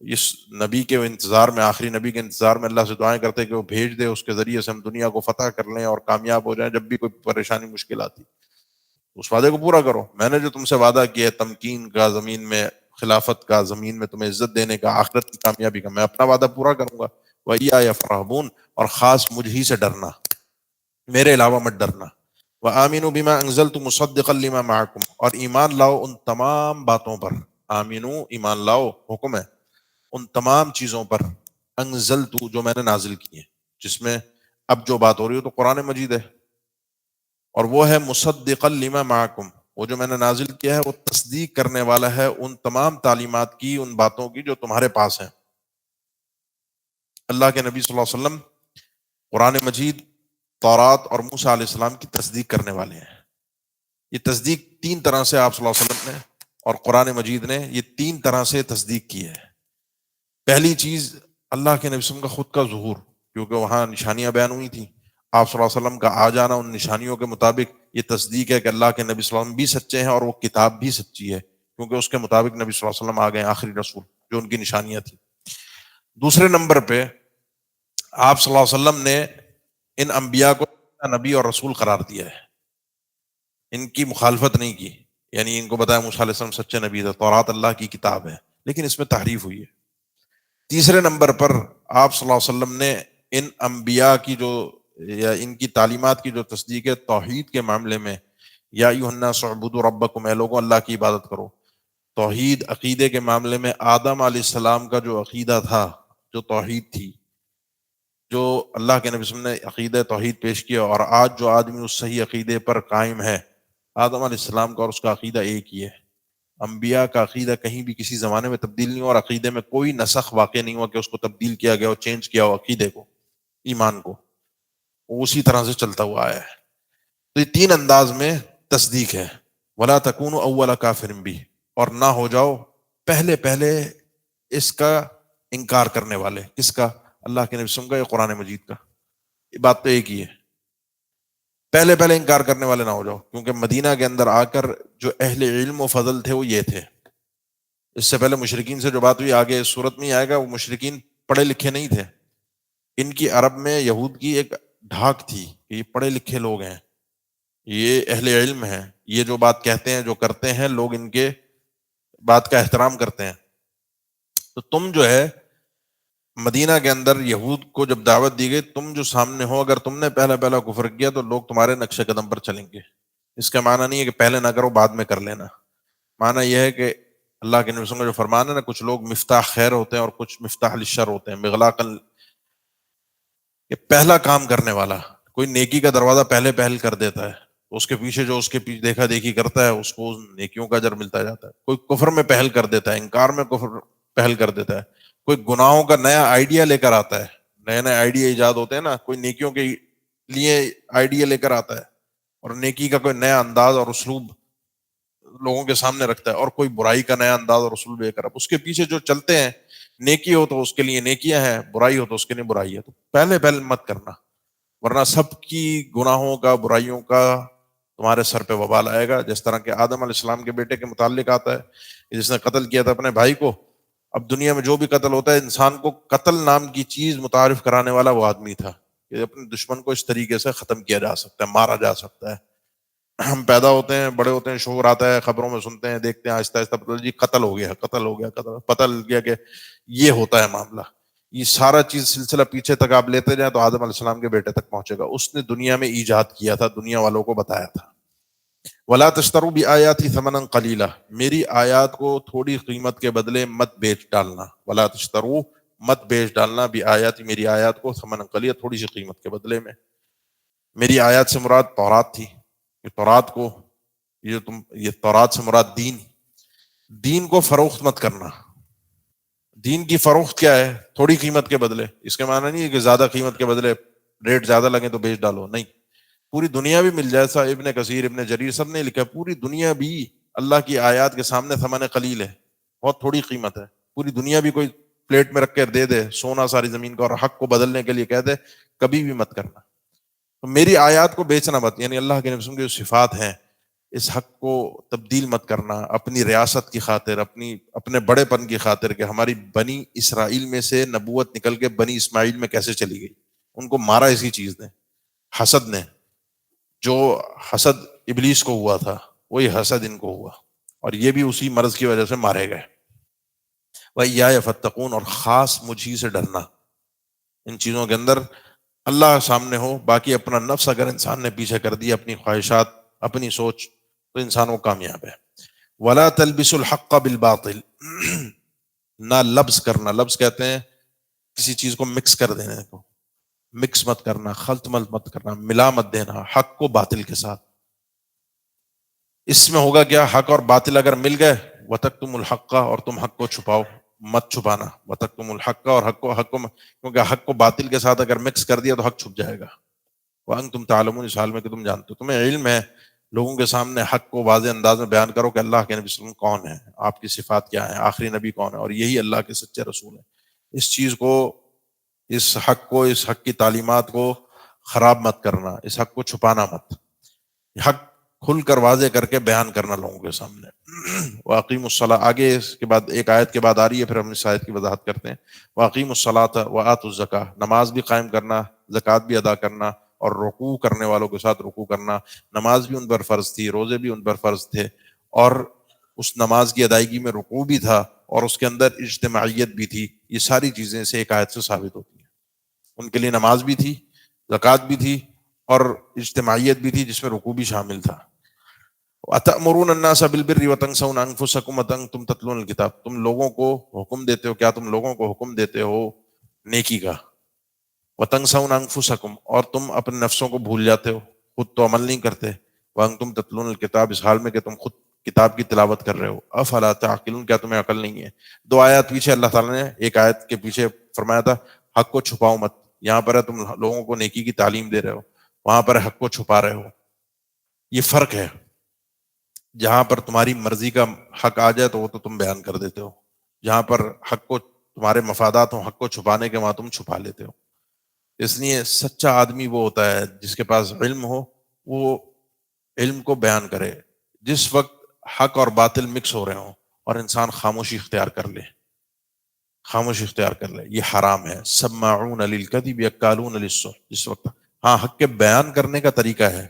Speaker 1: اس نبی کے انتظار میں، آخری نبی کے انتظار میں اللہ سے دعائیں کرتے کہ وہ بھیج دے، اس کے ذریعے سے ہم دنیا کو فتح کر لیں اور کامیاب ہو جائیں جب بھی کوئی پریشانی مشکل آتی۔ اس وعدے کو پورا کرو، میں نے جو تم سے وعدہ کیا ہے تمکین کا زمین میں، خلافت کا زمین میں، تمہیں عزت دینے کا، آخرت کی کامیابی کا، میں اپنا وعدہ پورا کروں گا۔ وَإِيَّايَ فَارْهَبُونَ، اور خاص مجھ ہی سے ڈرنا، میرے علاوہ مت ڈرنا۔ وَآمِنُوا بِمَا أَنزَلْتُ مُصَدِّقًا لِمَا مَعَكُمْ، اور ایمان لاؤ ان تمام باتوں پر، آمینو ایمان لاؤ حکم ہے، ان تمام چیزوں پر، انزلت جو میں نے نازل کی ہے، جس میں اب جو بات ہو رہی ہے تو قرآن مجید ہے، اور وہ ہے مصدقا لما معکم، وہ جو میں نے نازل کیا ہے وہ تصدیق کرنے والا ہے ان تمام تعلیمات کی، ان باتوں کی جو تمہارے پاس ہیں۔ اللہ کے نبی صلی اللہ علیہ وسلم قرآن مجید، تورات اور موسیٰ علیہ السلام کی تصدیق کرنے والے ہیں۔ یہ تصدیق 3 طرح سے آپ صلی اللہ علیہ وسلم نے اور قرآن مجید نے یہ 3 طرح سے تصدیق کی ہے۔ پہلی چیز اللہ کے نبی صلی اللہ علیہ وسلم کا خود کا ظہور، کیونکہ وہاں نشانیاں بیان ہوئی تھیں، آپ صلی اللہ علیہ وسلم کا آ جانا ان نشانیوں کے مطابق، یہ تصدیق ہے کہ اللہ کے نبی صلی اللہ علیہ وسلم بھی سچے ہیں اور وہ کتاب بھی سچی ہے، کیونکہ اس کے مطابق نبی صلی اللہ علیہ وسلم آ گئے آخری رسول جو ان کی نشانیاں تھیں۔ دوسرے نمبر پہ آپ صلی اللہ علیہ وسلم نے ان انبیاء کو نبی اور رسول قرار دیا ہے، ان کی مخالفت نہیں کی، یعنی ان کو بتایا موسیٰ علیہ السلام سچے نبی تھے، تورات اللہ کی کتاب ہے، لیکن اس میں تحریف ہوئی ہے۔ تیسرے نمبر پر آپ صلی اللہ علیہ وسلم نے ان انبیاء کی جو، یا ان کی تعلیمات کی جو تصدیق ہے توحید کے معاملے میں، یا ایھا الناس اعبدوا ربکم، اے لوگوں اللہ کی عبادت کرو، توحید عقیدے کے معاملے میں آدم علیہ السلام کا جو عقیدہ تھا، جو توحید تھی، جو اللہ کے نبی صلی اللہ علیہ وسلم نے عقیدہ توحید پیش کیا، اور آج جو آدمی اس صحیح عقیدے پر قائم ہے، آدم علیہ السلام کا اور اس کا عقیدہ ایک ہی ہے۔ انبیاء کا عقیدہ کہیں بھی کسی زمانے میں تبدیل نہیں ہوا، اور عقیدے میں کوئی نسخ واقع نہیں ہوا کہ اس کو تبدیل کیا گیا ہو، چینج کیا ہو، عقیدے کو، ایمان کو، وہ اسی طرح سے چلتا ہوا آیا ہے۔ تو یہ 3 انداز میں تصدیق ہے۔ وَلَا تَكُونُوا أَوَّلَ كَافِرٍ بِهِ، اور نہ ہو جاؤ پہلے اس کا انکار کرنے والے. کس کا؟ اللہ کے نبی صلی اللہ علیہ وسلم کا یا قرآن مجید کا؟ یہ بات تو ایک ہی ہے. پہلے انکار کرنے والے نہ ہو جاؤ، کیونکہ مدینہ کے اندر آ کر جو اہل علم و فضل تھے وہ یہ تھے. اس سے پہلے مشرکین سے جو بات ہوئی آگے اس صورت میں ہی آئے گا، وہ مشرکین پڑھے لکھے نہیں تھے. ان کی عرب میں یہود کی ایک ڈھاک تھی کہ یہ پڑھے لکھے لوگ ہیں، یہ اہل علم ہیں، یہ جو بات کہتے ہیں جو کرتے ہیں لوگ ان کے بات کا احترام کرتے ہیں. تو تم جو ہے مدینہ کے اندر یہود کو جب دعوت دی گئی، تم جو سامنے ہو، اگر تم نے پہلا کفر کیا تو لوگ تمہارے نقش قدم پر چلیں گے. اس کا معنی نہیں ہے کہ پہلے نہ کرو بعد میں کر لینا. معنی یہ ہے کہ اللہ کے نبی صلی اللہ علیہ وسلم کا جو فرمان ہے نا، کچھ لوگ مفتاح خیر ہوتے ہیں اور کچھ مفتاح للشر ہوتے ہیں. مغلاق یہ پہلا کام کرنے والا، کوئی نیکی کا دروازہ پہل کر دیتا ہے، اس کے پیچھے جو اس کے پیچھے دیکھا دیکھی کرتا ہے اس کو نیکیوں کا اجر ملتا جاتا ہے. کوئی کفر میں پہل کر دیتا ہے، انکار میں کفر پہل کر دیتا ہے. کوئی گناہوں کا نیا آئیڈیا لے کر آتا ہے، نئے آئیڈیا ایجاد ہوتے ہیں نا، کوئی نیکیوں کے لیے آئیڈیا لے کر آتا ہے اور نیکی کا کوئی نیا انداز اور اسلوب لوگوں کے سامنے رکھتا ہے، اور کوئی برائی کا نیا انداز اور اسلوب لے کر اب اس کے پیچھے جو چلتے ہیں، نیکی ہو تو اس کے لیے نیکیاں ہیں، برائی ہو تو اس کے لیے برائی ہے. تو پہلے مت کرنا، ورنہ سب کی گناہوں کا برائیوں کا تمہارے سر پہ وبال آئے گا. جس طرح کہ آدم علیہ السلام کے بیٹے کے متعلق آتا ہے، جس نے قتل کیا تھا اپنے بھائی کو. اب دنیا میں جو بھی قتل ہوتا ہے، انسان کو قتل نام کی چیز متعارف کرانے والا وہ آدمی تھا کہ اپنے دشمن کو اس طریقے سے ختم کیا جا سکتا ہے، مارا جا سکتا ہے. ہم پیدا ہوتے ہیں، بڑے ہوتے ہیں، شعور آتا ہے، خبروں میں سنتے ہیں، دیکھتے ہیں، آہستہ آہستہ جی قتل ہو گیا، پتہ لگ گیا کہ یہ ہوتا ہے معاملہ. یہ سارا چیز سلسلہ پیچھے تک آپ لیتے جائیں تو آدم علیہ السلام کے بیٹے تک پہنچے گا. اس نے دنیا میں ایجاد کیا تھا، دنیا والوں کو بتایا تھا. وَلَا تَشْتَرُوا بِآيَاتِي ثَمَنًا قَلِيلًا، میری آیات کو تھوڑی قیمت کے بدلے مت بیچ ڈالنا. وَلَا تَشْتَرُوا، مت بیچ ڈالنا، بِآيَاتِي، میری آیات کو، ثَمَنًا قَلِيلًا، تھوڑی سی قیمت کے بدلے میں. میری آیات سے مراد تورات تھی. تورات کو یہ تورات سے مراد دین کو فروخت مت کرنا. دین کی فروخت کیا ہے؟ تھوڑی قیمت کے بدلے. اس کے معنی نہیں ہے کہ زیادہ قیمت کے بدلے ریٹ زیادہ لگے تو بیچ ڈالو، نہیں. پوری دنیا بھی مل جائے، ایسا ابن کثیر، ابن جریر سب نے لکھا، پوری دنیا بھی اللہ کی آیات کے سامنے ثمن قلیل ہے، بہت تھوڑی قیمت ہے. پوری دنیا بھی کوئی پلیٹ میں رکھ کر دے دے سونا ساری زمین کا اور حق کو بدلنے کے لیے کہہ دے، کبھی بھی مت کرنا. تو میری آیات کو بیچنا مت، یعنی اللہ کے نبی کی جو صفات ہیں اس حق کو تبدیل مت کرنا اپنی ریاست کی خاطر، اپنے بڑے پن کی خاطر، کہ ہماری بنی اسرائیل میں سے نبوت نکل کے بنی اسماعیل میں کیسے چلی گئی. ان کو مارا اسی چیز نے، حسد نے. جو حسد ابلیس کو ہوا تھا وہی حسد ان کو ہوا، اور یہ بھی اسی مرض کی وجہ سے مارے گئے. وَإِيَّايَ فَاتَّقُونَ، اور خاص مجھ ہی سے ڈرنا. ان چیزوں کے اندر اللہ سامنے ہو، باقی اپنا نفس اگر انسان نے پیچھے کر دیا، اپنی خواہشات، اپنی سوچ، تو انسان وہ کامیاب ہے. وَلَا تَلْبِسُوا الْحَقَّ بِالْبَاطِلِ، نہ لبس کرنا، لبس کہتے ہیں کسی چیز کو مکس کر دینے کو. مکس مت کرنا، خلط مت کرنا، ملا مت دینا حق کو باطل کے ساتھ. اس میں ہوگا کیا؟ حق اور باطل اگر مل گئے، وَتَكْتُمُ الْحَقَّ، اور تم حق کو چھپاؤ، مت چھپانا. وَتَكْتُمُ الْحَقَّ، اور حق کو کیونکہ حق کو باطل کے ساتھ اگر مکس کر دیا تو حق چھپ جائے گا. وَأَنْتُمْ تَعْلَمُونَ، اس حال میں کہ تم جانتے ہو، تمہیں علم ہے. لوگوں کے سامنے حق کو واضح انداز میں بیان کرو کہ اللہ کے نبی صلی اللہ علیہ وسلم کون ہے، آپ کی صفات کیا ہیں، آخری نبی کون ہے، اور یہی اللہ کے سچے رسول ہیں. اس چیز کو، اس حق کی تعلیمات کو خراب مت کرنا، اس حق کو چھپانا مت. حق کھل کر واضح کر کے بیان کرنا لوگوں کے سامنے. وَأَقِيمُوا الصَّلَاةَ، آگے اس کے بعد ایک آیت کے بعد آ رہی ہے، پھر ہم اس آیت کی وضاحت کرتے ہیں. وَأَقِيمُوا الصَّلَاةَ وَآتُوا الزَّكَاةَ، نماز بھی قائم کرنا، زکوٰۃ بھی ادا کرنا، اور رکوع کرنے والوں کے ساتھ رکوع کرنا. نماز بھی ان پر فرض تھی، روزے بھی ان پر فرض تھے، اور اس نماز کی ادائیگی میں رکوع بھی تھا، اور اس کے اندر اجتماعیت بھی تھی. یہ ساری چیزیں سے ایک آیت سے ثابت ہوتی ہیں. ان کے لیے نماز بھی تھی، زکوٰۃ بھی تھی، اور اجتماعیت بھی تھی جس میں رکوع بھی شامل تھا. وَأَتَأْمُرُونَ النَّاسَ بِالْبِرِّ وَتَنْسَوْنَ أَنفُسَكُمْ وَأَنْتُمْ تَتْلُونَ الْكِتَابَ، تم لوگوں کو حکم دیتے ہو، کیا تم لوگوں کو حکم دیتے ہو نیکی کا. وَتَنْسَوْنَ أَنفُسَكُمْ، اور تم اپنے نفسوں کو بھول جاتے ہو، خود تو عمل نہیں کرتے. وَأَنْتُمْ تَتْلُونَ الْكِتَابَ، اس حال میں کہ تم خود کتاب کی تلاوت کر رہے ہو. أَفَلَا تَعْقِلُونَ، کیا تمہیں عقل نہیں ہے. 2 آیات پیچھے اللہ تعالیٰ نے ایک آیت کے پیچھے فرمایا تھا حق کو چھپاؤ مت. یہاں پر ہے تم لوگوں کو نیکی کی تعلیم دے رہے ہو، وہاں پر حق کو چھپا رہے ہو. یہ فرق ہے. جہاں پر تمہاری مرضی کا حق آ جائے تو وہ تو تم بیان کر دیتے ہو، جہاں پر حق کو تمہارے مفادات ہوں حق کو چھپانے کے، وہاں تم چھپا لیتے ہو۔ اس لیے سچا آدمی وہ ہوتا ہے جس کے پاس علم ہو، وہ علم کو بیان کرے جس وقت حق اور باطل مکس ہو رہے ہوں، اور انسان خاموشی اختیار کر لے، خاموشی اختیار کر لے، یہ حرام ہے۔ سماعون للکذب اکالون للسحت، جس وقت ہاں حق کے بیان کرنے کا طریقہ ہے،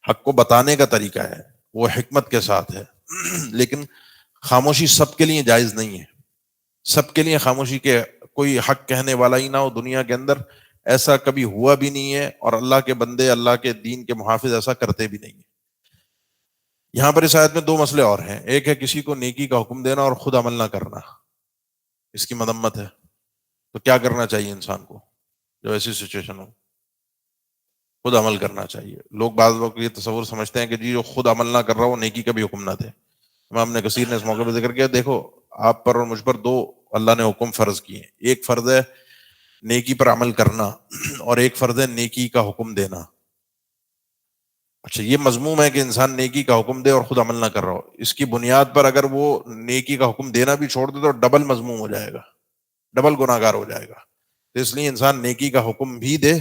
Speaker 1: حق کو بتانے کا طریقہ ہے، وہ حکمت کے ساتھ ہے، لیکن خاموشی سب کے لیے جائز نہیں ہے۔ سب کے لیے خاموشی کے کوئی حق کہنے والا ہی نہ ہو دنیا کے اندر، ایسا کبھی ہوا بھی نہیں ہے، اور اللہ کے بندے، اللہ کے دین کے محافظ ایسا کرتے بھی نہیں ہیں۔ یہاں پر اس آیت میں دو مسئلے اور ہیں، ایک ہے کسی کو نیکی کا حکم دینا اور خود عمل نہ کرنا، اس کی مذمت ہے۔ تو کیا کرنا چاہیے انسان کو جو ایسی سچویشن ہو؟ خود عمل کرنا چاہیے۔ لوگ بعض لوگ یہ تصور سمجھتے ہیں کہ جی جو خود عمل نہ کر رہا وہ نیکی کا بھی حکم نہ دے۔ امام ابن کثیر نے اس موقع پہ ذکر کیا، دیکھو آپ پر اور مجھ پر دو اللہ نے حکم فرض کیے ہیں، ایک فرض ہے نیکی پر عمل کرنا، اور ایک فرض ہے نیکی کا حکم دینا۔ اچھا، یہ مذموم ہے کہ انسان نیکی کا حکم دے اور خود عمل نہ کر رہا ہو، اس کی بنیاد پر اگر وہ نیکی کا حکم دینا بھی چھوڑ دے تو ڈبل مذموم ہو جائے گا، ڈبل گناہ گار ہو جائے گا۔ تو اس لیے انسان نیکی کا حکم بھی دے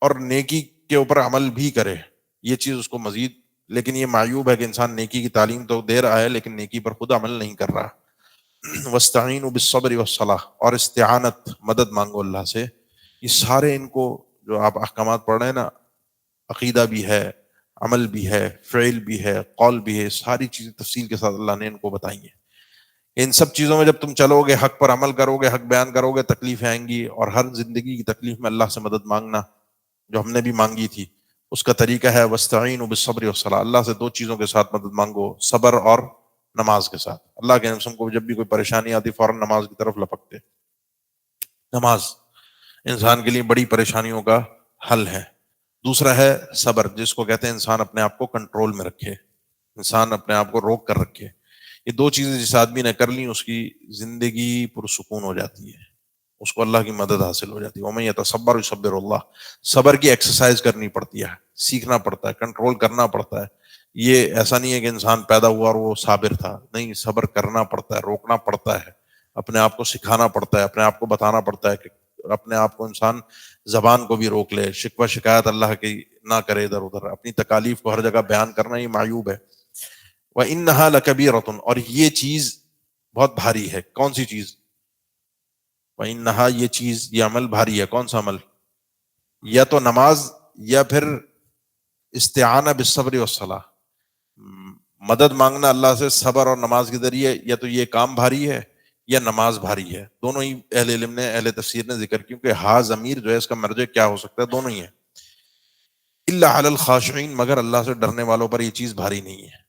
Speaker 1: اور نیکی کے اوپر عمل بھی کرے، یہ چیز اس کو مزید، لیکن یہ معیوب ہے کہ انسان نیکی کی تعلیم تو دے رہا ہے لیکن نیکی پر خود عمل نہیں کر رہا۔ وَاسْتَعِینُوا بِالصَّبْرِ وَالصَّلَاةِ، اور استعانت، مدد مانگو اللہ سے۔ یہ سارے ان کو جو آپ احکامات پڑھ رہے ہیں نا، عقیدہ بھی ہے، عمل بھی ہے، فعل بھی ہے، قول بھی ہے، ساری چیزیں تفصیل کے ساتھ اللہ نے ان کو بتائی ہیں۔ ان سب چیزوں میں جب تم چلو گے، حق پر عمل کرو گے، حق بیان کرو گے، تکلیفیں آئیں گی، اور ہر زندگی کی تکلیف میں اللہ سے مدد مانگنا جو ہم نے بھی مانگی تھی، اس کا طریقہ ہے وَاسْتَعِینُوا بِالصَّبْرِ وَالصَّلَاةِ، اللہ سے دو چیزوں کے ساتھ مدد مانگو، صبر اور نماز کے ساتھ۔ اللہ کے نبی کو جب بھی کوئی پریشانی آتی فوراً نماز کی طرف لپکتے۔ نماز انسان کے لیے بڑی پریشانیوں کا حل ہے۔ دوسرا ہے صبر، جس کو کہتے ہیں انسان اپنے آپ کو کنٹرول میں رکھے، انسان اپنے آپ کو روک کر رکھے۔ یہ دو چیزیں جس آدمی نے کر لیں اس کی زندگی پرسکون ہو جاتی ہے، اس کو اللہ کی مدد حاصل ہو جاتی ہے۔ وَمَن يَتَصَبَّرْ يُصَبِّرُ اللَّهُ، صبر کی ایکسرسائز کرنی پڑتی ہے، سیکھنا پڑتا ہے، کنٹرول کرنا پڑتا ہے۔ یہ ایسا نہیں ہے کہ انسان پیدا ہوا اور وہ صابر تھا، نہیں، صبر کرنا پڑتا ہے، روکنا پڑتا ہے، اپنے آپ کو سکھانا پڑتا ہے، اپنے آپ کو بتانا پڑتا ہے کہ اپنے آپ کو انسان زبان کو بھی روک لے، شکوہ شکایت اللہ کی نہ کرے ادھر ادھر، اپنی تکالیف کو ہر جگہ بیان کرنا یہ معیوب ہے۔ وَإِنَّهَا لَكَبِیرَةٌ، اور یہ چیز بہت بھاری ہے۔ کون سی چیز؟ وَإِنَّهَا، یہ چیز، یہ عمل بھاری ہے۔ کون سا عمل؟ یا تو نماز، یا پھر استعانہ بالصبر والصلاۃ، مدد مانگنا اللہ سے صبر اور نماز کے ذریعے، یا تو یہ کام بھاری ہے یا نماز بھاری ہے۔ دونوں ہی اہل علم نے، اہل تفسیر نے ذکر کیوں کہ ہا ضمیر جو ہے اس کا مرجع کیا ہو سکتا ہے، دونوں ہی ہے۔ الا علی الخاشعین، مگر اللہ سے ڈرنے والوں پر یہ چیز بھاری نہیں ہے،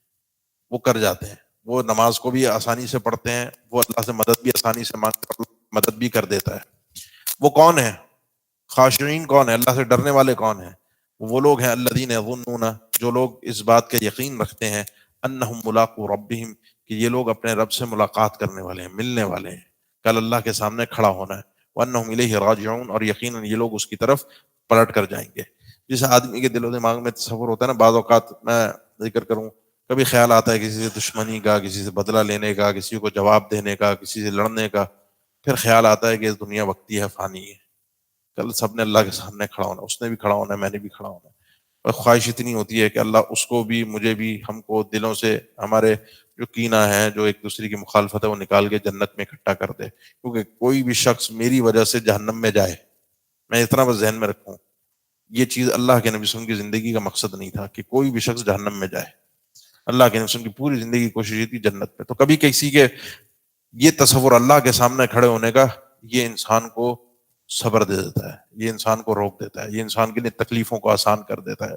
Speaker 1: وہ کر جاتے ہیں، وہ نماز کو بھی آسانی سے پڑھتے ہیں، وہ اللہ سے مدد بھی آسانی سے مانگ کر مدد بھی کر دیتا ہے۔ وہ کون ہے خاشعین؟ کون ہے اللہ سے ڈرنے والے؟ کون ہیں وہ؟ لوگ ہیں الذین یظنون، جو لوگ اس بات کا یقین رکھتے ہیں، انہم ملاقو ربہم، کہ یہ لوگ اپنے رب سے ملاقات کرنے والے ہیں، ملنے والے ہیں، کل اللہ کے سامنے کھڑا ہونا ہے۔ وانہم الیہ راجعون، اور یقیناً یہ لوگ اس کی طرف پلٹ کر جائیں گے۔ جس آدمی کے دل و دماغ میں تصور ہوتا ہے نا، بعض اوقات میں ذکر کروں، کبھی خیال آتا ہے کسی سے دشمنی کا، کسی سے بدلہ لینے کا، کسی کو جواب دینے کا، کسی سے لڑنے کا، پھر خیال آتا ہے کہ اس دنیا وقتی ہے، فانی ہے، کل سب نے اللہ کے سامنے کھڑا ہونا، اس نے بھی کھڑا ہونا ہے، میں نے بھی کھڑا ہونا ہے۔ اور خواہش اتنی ہوتی ہے کہ اللہ اس کو بھی، مجھے بھی، ہم کو دلوں سے ہمارے جو کینہ ہے، جو ایک دوسرے کی مخالفت ہے، وہ نکال کے جنت میں اکٹھا کر دے، کیونکہ کوئی بھی شخص میری وجہ سے جہنم میں جائے، میں اتنا بس ذہن میں رکھوں، یہ چیز اللہ کے نبی صلی اللہ علیہ وسلم کی زندگی کا مقصد نہیں تھا کہ کوئی بھی شخص جہنم میں جائے۔ اللہ کے نبی صلی اللہ علیہ وسلم کی پوری زندگی کی کوشش یہ تھی جنت میں۔ تو کبھی کسی کے یہ تصور اللہ کے سامنے کھڑے ہونے کا، یہ انسان کو صبر دے دیتا ہے، یہ انسان کو روک دیتا ہے، یہ انسان کے لیے تکلیفوں کو آسان کر دیتا ہے،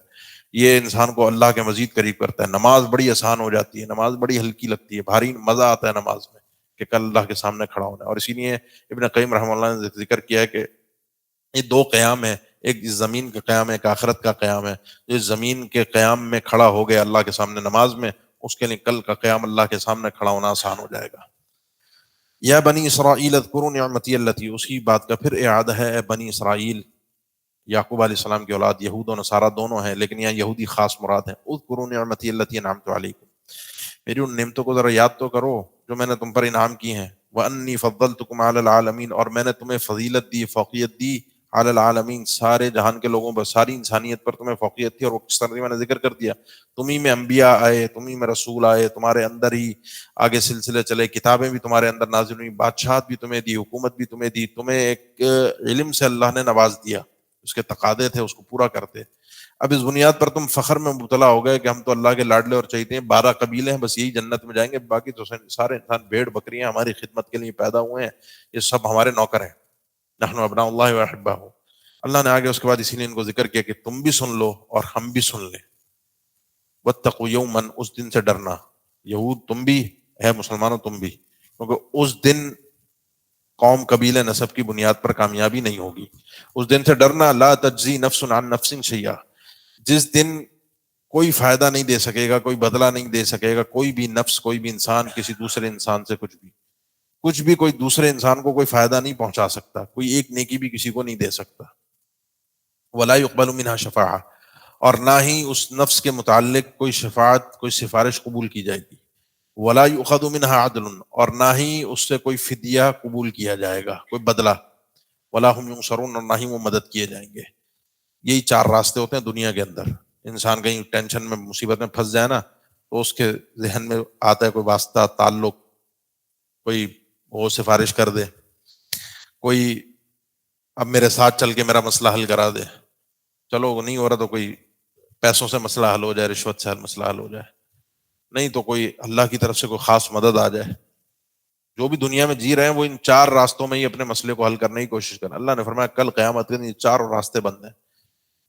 Speaker 1: یہ انسان کو اللہ کے مزید قریب کرتا ہے۔ نماز بڑی آسان ہو جاتی ہے، نماز بڑی ہلکی لگتی ہے، بھاری مزہ آتا ہے نماز میں کہ کل اللہ کے سامنے کھڑا ہونا ہے۔ اور اسی لیے ابن قیم رحمہ اللہ نے ذکر کیا ہے کہ یہ دو قیام ہے، ایک اس زمین کا قیام ہے، ایک آخرت کا قیام ہے۔ جو اس زمین کے قیام میں کھڑا ہو گیا اللہ کے سامنے نماز میں، اس کے لیے کل کا قیام اللہ کے سامنے کھڑا ہونا آسان ہو جائے گا۔ یا بنی اسرائیل اذکروا نعمتی التی، اسی بات کا پھر اعادہ ہے، اے بنی اسرائیل، یعقوب علیہ السلام کی اولاد یہود و نصارہ دونوں ہیں، لیکن یہاں یہودی خاص مراد ہیں۔ اذکروا نعمتی التی انعمت علیکم، میری ان نعمتوں کو ذرا یاد تو کرو جو میں نے تم پر انعام کی ہیں۔ وَأَنِّي فَضَّلْتُكُمْ عَلَى الْعَالَمِينَ، اور میں نے تمہیں فضیلت دی، فوقیت دی، علی العالمین، سارے جہان کے لوگوں پر، ساری انسانیت پر تمہیں فوقیت تھی. اور وہ کس طرح میں نے ذکر کر دیا، تمہیں میں انبیاء آئے، تمہیں میں رسول آئے، تمہارے اندر ہی آگے سلسلے چلے، کتابیں بھی تمہارے اندر نازل ہوئی، بادشاہت بھی تمہیں دی، حکومت بھی تمہیں دی، تمہیں ایک علم سے اللہ نے نواز دیا، اس کے تقاضے تھے، اس کو پورا کرتے. اب اس بنیاد پر تم فخر میں مبتلا ہو گئے کہ ہم تو اللہ کے لاڈلے اور چہیتے ہیں، 12 قبیلے ہیں، بس یہی جنت میں جائیں گے، باقی تو سارے انسان بھیڑ بکریاں ہماری خدمت کے لیے پیدا ہوئے ہیں، یہ سب ہمارے نوکر ہیں. نحن ابناء اللہ واحبہ. اللہ نے آگے اس کے بعد اسی لیے ان کو ذکر کیا کہ تم بھی سن لو اور ہم بھی سن لیں. واتقوا یوما، اس دن سے ڈرنا، یہود تم بھی ہے، مسلمانوں تم بھی، کیونکہ اس دن قوم قبیلے نسب کی بنیاد پر کامیابی نہیں ہوگی. اس دن سے ڈرنا، لا تجزی نفس عن نفس شیئا، جس دن کوئی فائدہ نہیں دے سکے گا، کوئی بدلہ نہیں دے سکے گا کوئی بھی نفس، کوئی بھی انسان کسی دوسرے انسان سے کچھ بھی کوئی دوسرے انسان کو کوئی فائدہ نہیں پہنچا سکتا، کوئی ایک نیکی بھی کسی کو نہیں دے سکتا. ولا يقبل منها شفاعہ، اور نہ ہی اس نفس کے متعلق کوئی شفاعت، کوئی سفارش قبول کی جائے گی. ولا يؤخذ منها عدل، اور نہ ہی اس سے کوئی فدیہ قبول کیا جائے گا، کوئی بدلہ. ولا هم ينصرون، اور نہ ہی وہ مدد کیے جائیں گے. یہی 4 راستے ہوتے ہیں دنیا کے اندر. انسان کہیں ٹینشن میں، مصیبت میں پھنس جائے نا، تو اس کے ذہن میں آتا ہے کوئی واسطہ، تعلق، کوئی وہ سفارش کر دے، کوئی اب میرے ساتھ چل کے میرا مسئلہ حل کرا دے. چلو وہ نہیں ہو رہا تو کوئی پیسوں سے مسئلہ حل ہو جائے، رشوت سے مسئلہ حل ہو جائے، نہیں تو کوئی اللہ کی طرف سے کوئی خاص مدد آ جائے. جو بھی دنیا میں جی رہے ہیں وہ ان 4 راستوں میں ہی اپنے مسئلے کو حل کرنے کی کوشش کریں. اللہ نے فرمایا کل قیامت کے دن یہ 4 راستے بند ہیں،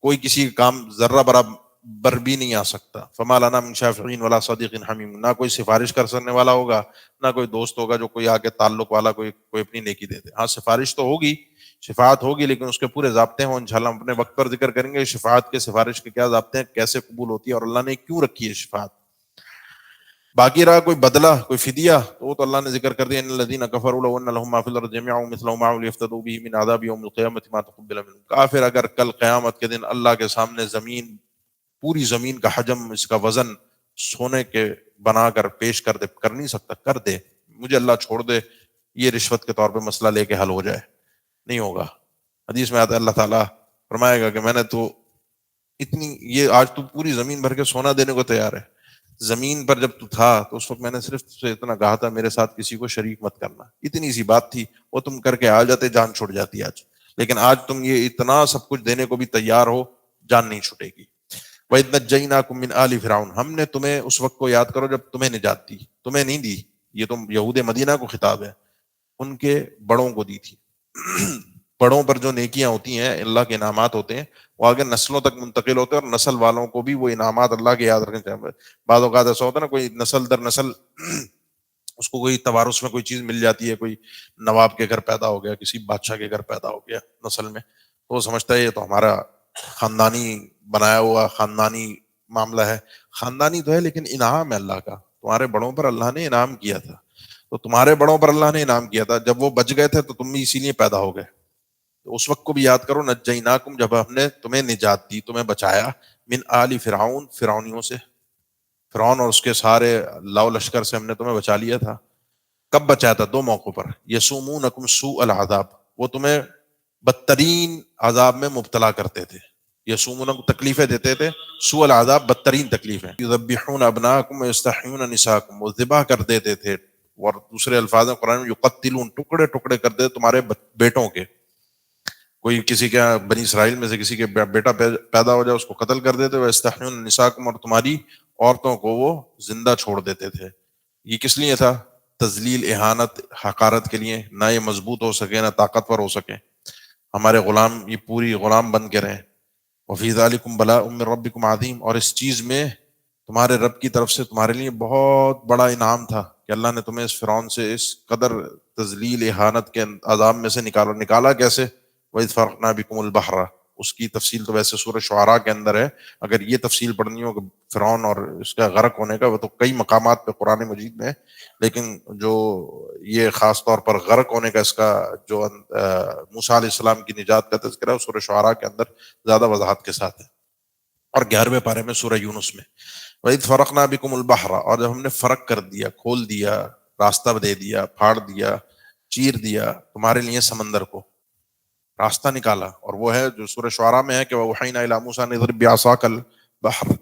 Speaker 1: کوئی کسی کا کام ذرہ برابر بھی نہیں آ سکتا. فما لنا من شافعین ولا صدیق حمیم، نہ کوئی سفارش کر سکنے والا ہوگا، نہ کوئی دوست ہوگا جو کوئی آ کے تعلق والا کوئی اپنی نیکی دے دے. ہاں سفارش تو ہوگی، شفاعت ہوگی، لیکن اس کے پورے ضابطے ہیں، انشاءاللہ ہم اپنے وقت پر ذکر کریں گے شفاعت کے، سفارش کے کیا ضابطے ہیں، کیسے قبول ہوتی ہے، اور اللہ نے کیوں رکھی ہے شفاعت. باقی رہا کوئی بدلہ، کوئی فدیہ، تو وہ تو اللہ نے ذکر کر دیا، ان الذین کفروا لو ان لهم ما فی الارض جميعا مثله معه ليفتدوا به من عذاب یوم القیامة ما تقبل منهم. کافر اگر کل قیامت کے دن اللہ کے سامنے زمین، پوری زمین کا حجم، اس کا وزن سونے کے بنا کر پیش کر دے، کر نہیں سکتا، کر دے، مجھے اللہ چھوڑ دے، یہ رشوت کے طور پہ مسئلہ لے کے حل ہو جائے، نہیں ہوگا. حدیث میں آتا ہے اللہ تعالیٰ فرمائے گا کہ میں نے تو اتنی، یہ آج تو پوری زمین بھر کے سونا دینے کو تیار ہے، زمین پر جب تو تھا تو اس وقت میں نے صرف سے اتنا کہا تھا میرے ساتھ کسی کو شریک مت کرنا، اتنی سی بات تھی، وہ تم کر کے آ جاتے، جان چھوٹ جاتی آج. لیکن آج تم یہ اتنا سب کچھ دینے کو بھی تیار ہو، جان نہیں چھوٹے گی. وَإِذْ نَجَّيْنَاكُم مِّنْ آلِ فِرْعَوْنَ، ہم نے تمہیں اس وقت کو یاد کرو جب تمہیں نجات دی، تمہیں نہیں دی، یہ تم یہود مدینہ کو خطاب ہے، ان کے بڑوں کو دی تھی. بڑوں پر جو نیکیاں ہوتی ہیں، اللہ کے انعامات ہوتے ہیں، وہ آگے نسلوں تک منتقل ہوتے ہیں، اور نسل والوں کو بھی وہ انعامات اللہ کے یاد رکھنے چاہیے. بعض اوقات ایسا ہوتا ہے نا، کوئی نسل در نسل اس کو کوئی توارث میں کوئی چیز مل جاتی ہے، کوئی نواب کے گھر پیدا ہو گیا، کسی بادشاہ کے گھر پیدا ہو گیا نسل میں، تو وہ سمجھتا ہے یہ تو ہمارا خاندانی بنایا ہوا خاندانی معاملہ ہے. خاندانی تو ہے لیکن انعام ہے اللہ کا، تمہارے بڑوں پر اللہ نے انعام کیا تھا، تو تمہارے بڑوں پر اللہ نے انعام کیا تھا، جب وہ بچ گئے تھے تو تم بھی اسی لیے پیدا ہو گئے. تو اس وقت کو بھی یاد کرو، نجیناکم، جب ہم نے تمہیں نجات دی، تمہیں بچایا، من آل فرعون، فرعونیوں سے، فرعون اور اس کے سارے لاؤ لشکر سے ہم نے تمہیں بچا لیا تھا. کب بچایا تھا؟ 2 موقعوں پر. یسومونکم سوء العذاب، وہ تمہیں بدترین عذاب میں مبتلا کرتے تھے، یسومونکم تکلیفیں دیتے تھے، سوء العذاب بدترین تکلیفیں. یذبحون ابناءکم ویستحیون نساءکم، وہ ذبح کر دیتے تھے، اور دوسرے الفاظ میں قرآن میں یقتلون، ٹکڑے ٹکڑے کر دیتے تمہارے بیٹوں کے. کوئی کسی کے بنی اسرائیل میں سے کسی کے بیٹا پیدا ہو جائے اس کو قتل کر دیتے. ویستحیون نساءکم، اور تمہاری عورتوں کو وہ زندہ چھوڑ دیتے تھے. یہ کس لیے تھا؟ تذلیل، اہانت، حقارت کے لیے، نہ یہ مضبوط ہو سکے نہ طاقتور ہو سکے، ہمارے غلام یہ پوری غلام بن کے رہیں. وفی ذالکم بلاء من ربکم عظیم، اور اس چیز میں تمہارے رب کی طرف سے تمہارے لیے بہت بڑا انعام تھا کہ اللہ نے تمہیں اس فرعون سے، اس قدر تذلیل اہانت کے عذاب میں سے نکالا. کیسے؟ وَإِذْ فَرَقْنَا بِكُمُ الْبَحْرَ، اس کی تفصیل تو ویسے سورہ شعراء کے اندر ہے، اگر یہ تفصیل پڑھنی ہو کہ فرعون اور اس کا غرق ہونے کا، وہ تو کئی مقامات پہ قرآن مجید میں ہے، لیکن جو یہ خاص طور پر غرق ہونے کا، اس کا جو موسیٰ علیہ السلام کی نجات کا تذکرہ ہے، سورہ شعراء کے اندر زیادہ وضاحت کے ساتھ ہے، اور 11ویں پارے میں سورہ یونس میں. وَإِذْ فَرَقْنَا بِكُمُ الْبَحْرَ، اور جب ہم نے فرق کر دیا، کھول دیا، راستہ دے دیا، پھاڑ دیا چیر دیا تمہارے لیے سمندر کو، راستہ نکالا، اور وہ ہے جو سورہ شعراء میں ہے کہ وَأَوْحَيْنَا إِلَىٰ مُوسَىٰ أَنِ اضْرِب بِعَصَاكَ الْبَحْرَ،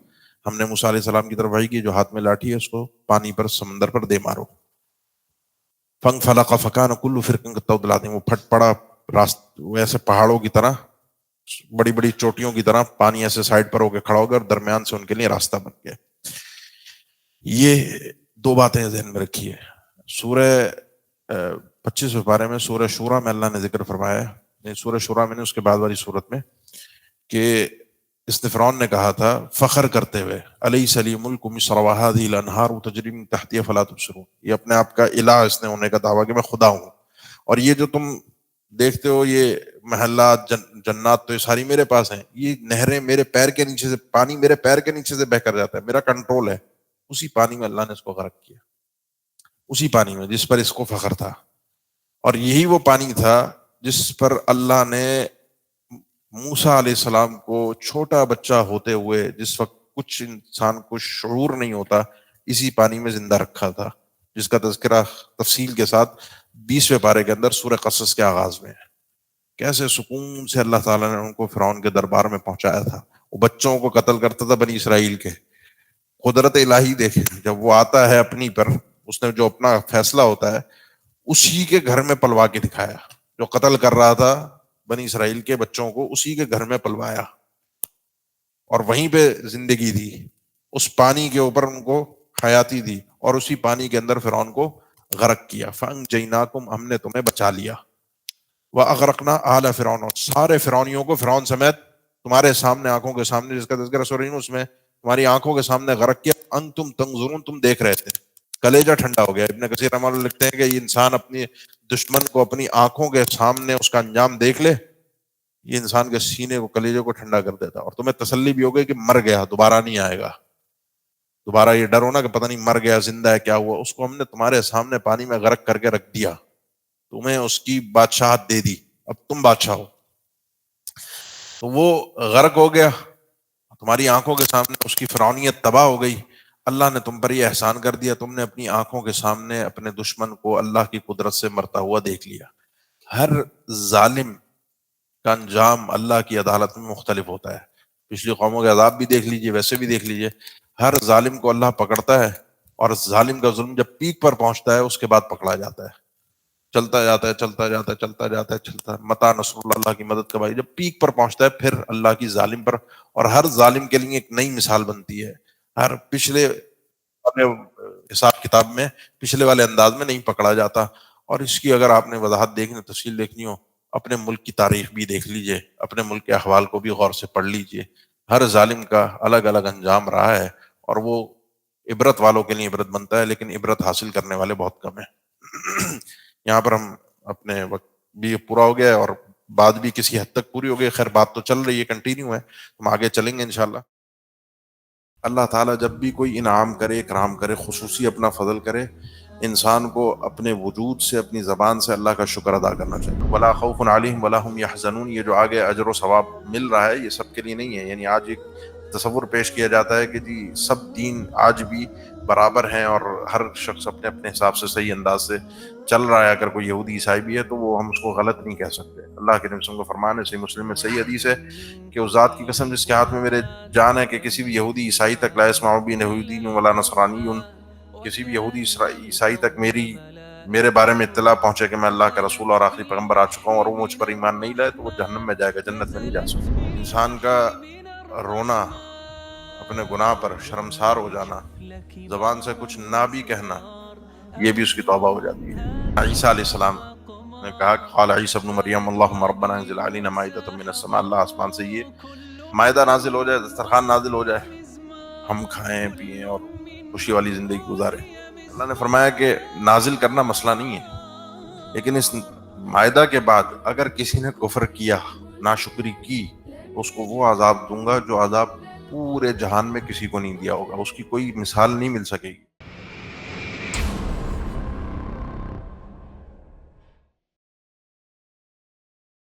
Speaker 1: ہم نے موسیٰ علیہ السلام کی طرف وحی کی جو ہاتھ میں لاٹھی ہے اس کو پانی پر، سمندر پر دے مارو، فَانْفَلَقَ فَكَانَ كُلُّ فِرْقٍ كَالطَّوْدِ الْعَظِيمِ، وہ پھٹ پڑا ویسے پہاڑوں کی طرح، بڑی بڑی چوٹیوں کی طرح، پانی ایسے سائڈ پر ہو کے کھڑا ہو گیا اور درمیان سے ان کے لیے راستہ بن گیا۔ یہ دو باتیں ذہن میں رکھیے۔ سورہ 25 پارے میں سورہ شورا میں اللہ نے ذکر فرمایا ہے، سورہ شورا میں نے اس کے بعد والی صورت میں، کہ اس نے فرعون نے کہا تھا فخر کرتے ہوئے الیس لی ملک مصر وہذہ الانہار تجری من تحتی فلا تبصرون، یہ اپنے آپ کا الہ اس نے ہونے کا دعویٰ کہ میں خدا ہوں، اور یہ جو تم دیکھتے ہو یہ محلات جنات تو یہ ساری میرے پاس ہیں، یہ نہریں میرے پیر کے نیچے سے، پانی میرے پیر کے نیچے سے بہ کر جاتا ہے، میرا کنٹرول ہے۔ اسی پانی میں اللہ نے اس کو غرق کیا، اسی پانی میں جس پر اس کو فخر تھا، اور یہی وہ پانی تھا جس پر اللہ نے موسیٰ علیہ السلام کو چھوٹا بچہ ہوتے ہوئے، جس وقت کچھ انسان کو شعور نہیں ہوتا، اسی پانی میں زندہ رکھا تھا، جس کا تذکرہ تفصیل کے ساتھ 20ویں پارے کے اندر سورہ قصص کے آغاز میں ہے۔ کیسے سکون سے اللہ تعالیٰ نے ان کو فرعون کے دربار میں پہنچایا تھا، وہ بچوں کو قتل کرتا تھا بنی اسرائیل کے، قدرت الہی دیکھے، جب وہ آتا ہے اپنی پر، اس نے جو اپنا فیصلہ ہوتا ہے اسی کے گھر میں پلوا کے دکھایا، جو قتل کر رہا تھا بنی اسرائیل کے بچوں کو اسی کے گھر میں پلوایا، اور وہیں پہ زندگی دی، اس پانی کے اوپر ان کو حیاتی دی، اور اسی پانی کے اندر فرعون کو غرق کیا۔ فَأَنْجَيْنَاكُمْ، ہم نے تمہیں بچا لیا، وَأَغْرَقْنَا آلَ فِرْعَوْنَ، سارے فرعونیوں کو فرعون سمیت تمہارے سامنے، آنکھوں کے سامنے، جس کا تذکرہ سورہ یونس میں تمہاری آنکھوں کے سامنے غرق کیا، انتم تنظرون، تم دیکھ رہے تھے، کلیجہ ٹھنڈا ہو گیا۔ ابن کثیر رحمہ اللہ لکھتے ہیں کہ یہ انسان اپنی دشمن کو اپنی آنکھوں کے سامنے اس کا انجام دیکھ لے، یہ انسان کے سینے کو، کلیجے کو ٹھنڈا کر دیتا، اور تمہیں تسلی بھی ہو گئی کہ مر گیا، دوبارہ نہیں آئے گا، دوبارہ یہ ڈر ہونا کہ پتہ نہیں مر گیا زندہ ہے کیا ہوا، اس کو ہم نے تمہارے سامنے پانی میں غرق کر کے رکھ دیا، تمہیں اس کی بادشاہت دے دی، اب تم بادشاہ ہو۔ تو وہ غرق ہو گیا تمہاری آنکھوں کے سامنے، اس کی فرعونیت تباہ ہو گئی۔ اللہ نے تم پر یہ احسان کر دیا، تم نے اپنی آنکھوں کے سامنے اپنے دشمن کو اللہ کی قدرت سے مرتا ہوا دیکھ لیا۔ ہر ظالم کا انجام اللہ کی عدالت میں مختلف ہوتا ہے، پچھلی قوموں کے عذاب بھی دیکھ لیجئے، ویسے بھی دیکھ لیجئے، ہر ظالم کو اللہ پکڑتا ہے، اور ظالم کا ظلم جب پیک پر پہنچتا ہے اس کے بعد پکڑا جاتا ہے، چلتا جاتا ہے، چلتا جاتا ہے، چلتا جاتا ہے، چلتا ہے، متا نصر اللہ، اللہ کی مدد کب آئی، جب پیک پر پہنچتا ہے پھر اللہ کی ظالم پر، اور ہر ظالم کے لیے ایک نئی مثال بنتی ہے، ہر پچھلے حساب کتاب میں پچھلے والے انداز میں نہیں پکڑا جاتا۔ اور اس کی اگر آپ نے وضاحت دیکھنی، تفصیل دیکھنی ہو، اپنے ملک کی تاریخ بھی دیکھ لیجئے، اپنے ملک کے احوال کو بھی غور سے پڑھ لیجئے، ہر ظالم کا الگ الگ انجام رہا ہے، اور وہ عبرت والوں کے لیے عبرت بنتا ہے، لیکن عبرت حاصل کرنے والے بہت کم ہیں۔ یہاں پر ہم اپنے وقت بھی پورا ہو گیا ہے، اور بات بھی کسی حد تک پوری ہو گئی، خیر بات تو چل رہی ہے، کنٹینیو ہے، ہم آگے چلیں گے انشاءاللہ۔ اللہ تعالیٰ جب بھی کوئی انعام کرے، اکرام کرے، خصوصی اپنا فضل کرے، انسان کو اپنے وجود سے، اپنی زبان سے اللہ کا شکر ادا کرنا چاہیے۔ ولا خوف علیہم ولا هم يحزنون، یہ جو آگے اجر و ثواب مل رہا ہے یہ سب کے لیے نہیں ہے، یعنی آج ایک تصور پیش کیا جاتا ہے کہ جی سب دین آج بھی برابر ہیں اور ہر شخص اپنے اپنے حساب سے صحیح انداز سے چل رہا ہے، اگر کوئی یہودی عیسائی بھی ہے تو وہ ہم اس کو غلط نہیں کہہ سکتے۔ اللہ کے نبی صلی اللہ علیہ وسلم کا فرمان ہے، صحیح مسلم میں صحیح حدیث ہے کہ اس ذات کی قسم جس کے ہاتھ میں میرے جان ہے کہ کسی بھی یہودی عیسائی تک لا يسمع بی یہودی ولا نصرانی، کسی بھی یہودی عیسائی تک میرے بارے میں اطلاع پہنچے کہ میں اللہ کا رسول اور آخری پیغمبر آ چکا ہوں اور وہ مجھ پر ایمان نہیں لائے تو وہ جہنم میں جائے گا، جنت میں نہیں جا سکتا۔ انسان کا رونا، اپنے گناہ پر شرمسار ہو جانا، زبان سے کچھ نہ بھی کہنا، یہ بھی اس کی توبہ ہو جاتی ہے۔ عیسیٰ علیہ السلام نے کہا کہ قال عیسی ابن مریم اللہم ربنا انزل علینا مائدۃ من السماء، اللہ آسمان سے یہ مائدہ نازل ہو جائے، دسترخوان نازل ہو جائے، ہم کھائیں پیئیں اور خوشی والی زندگی گزاریں۔ اللہ نے فرمایا کہ نازل کرنا مسئلہ نہیں ہے، لیکن اس مائدہ کے بعد اگر کسی نے کفر کیا، ناشکری کی، تو اس کو وہ عذاب دوں گا جو عذاب پورے جہان میں کسی کو نہیں دیا ہوگا، اس کی کوئی مثال نہیں مل سکے گی۔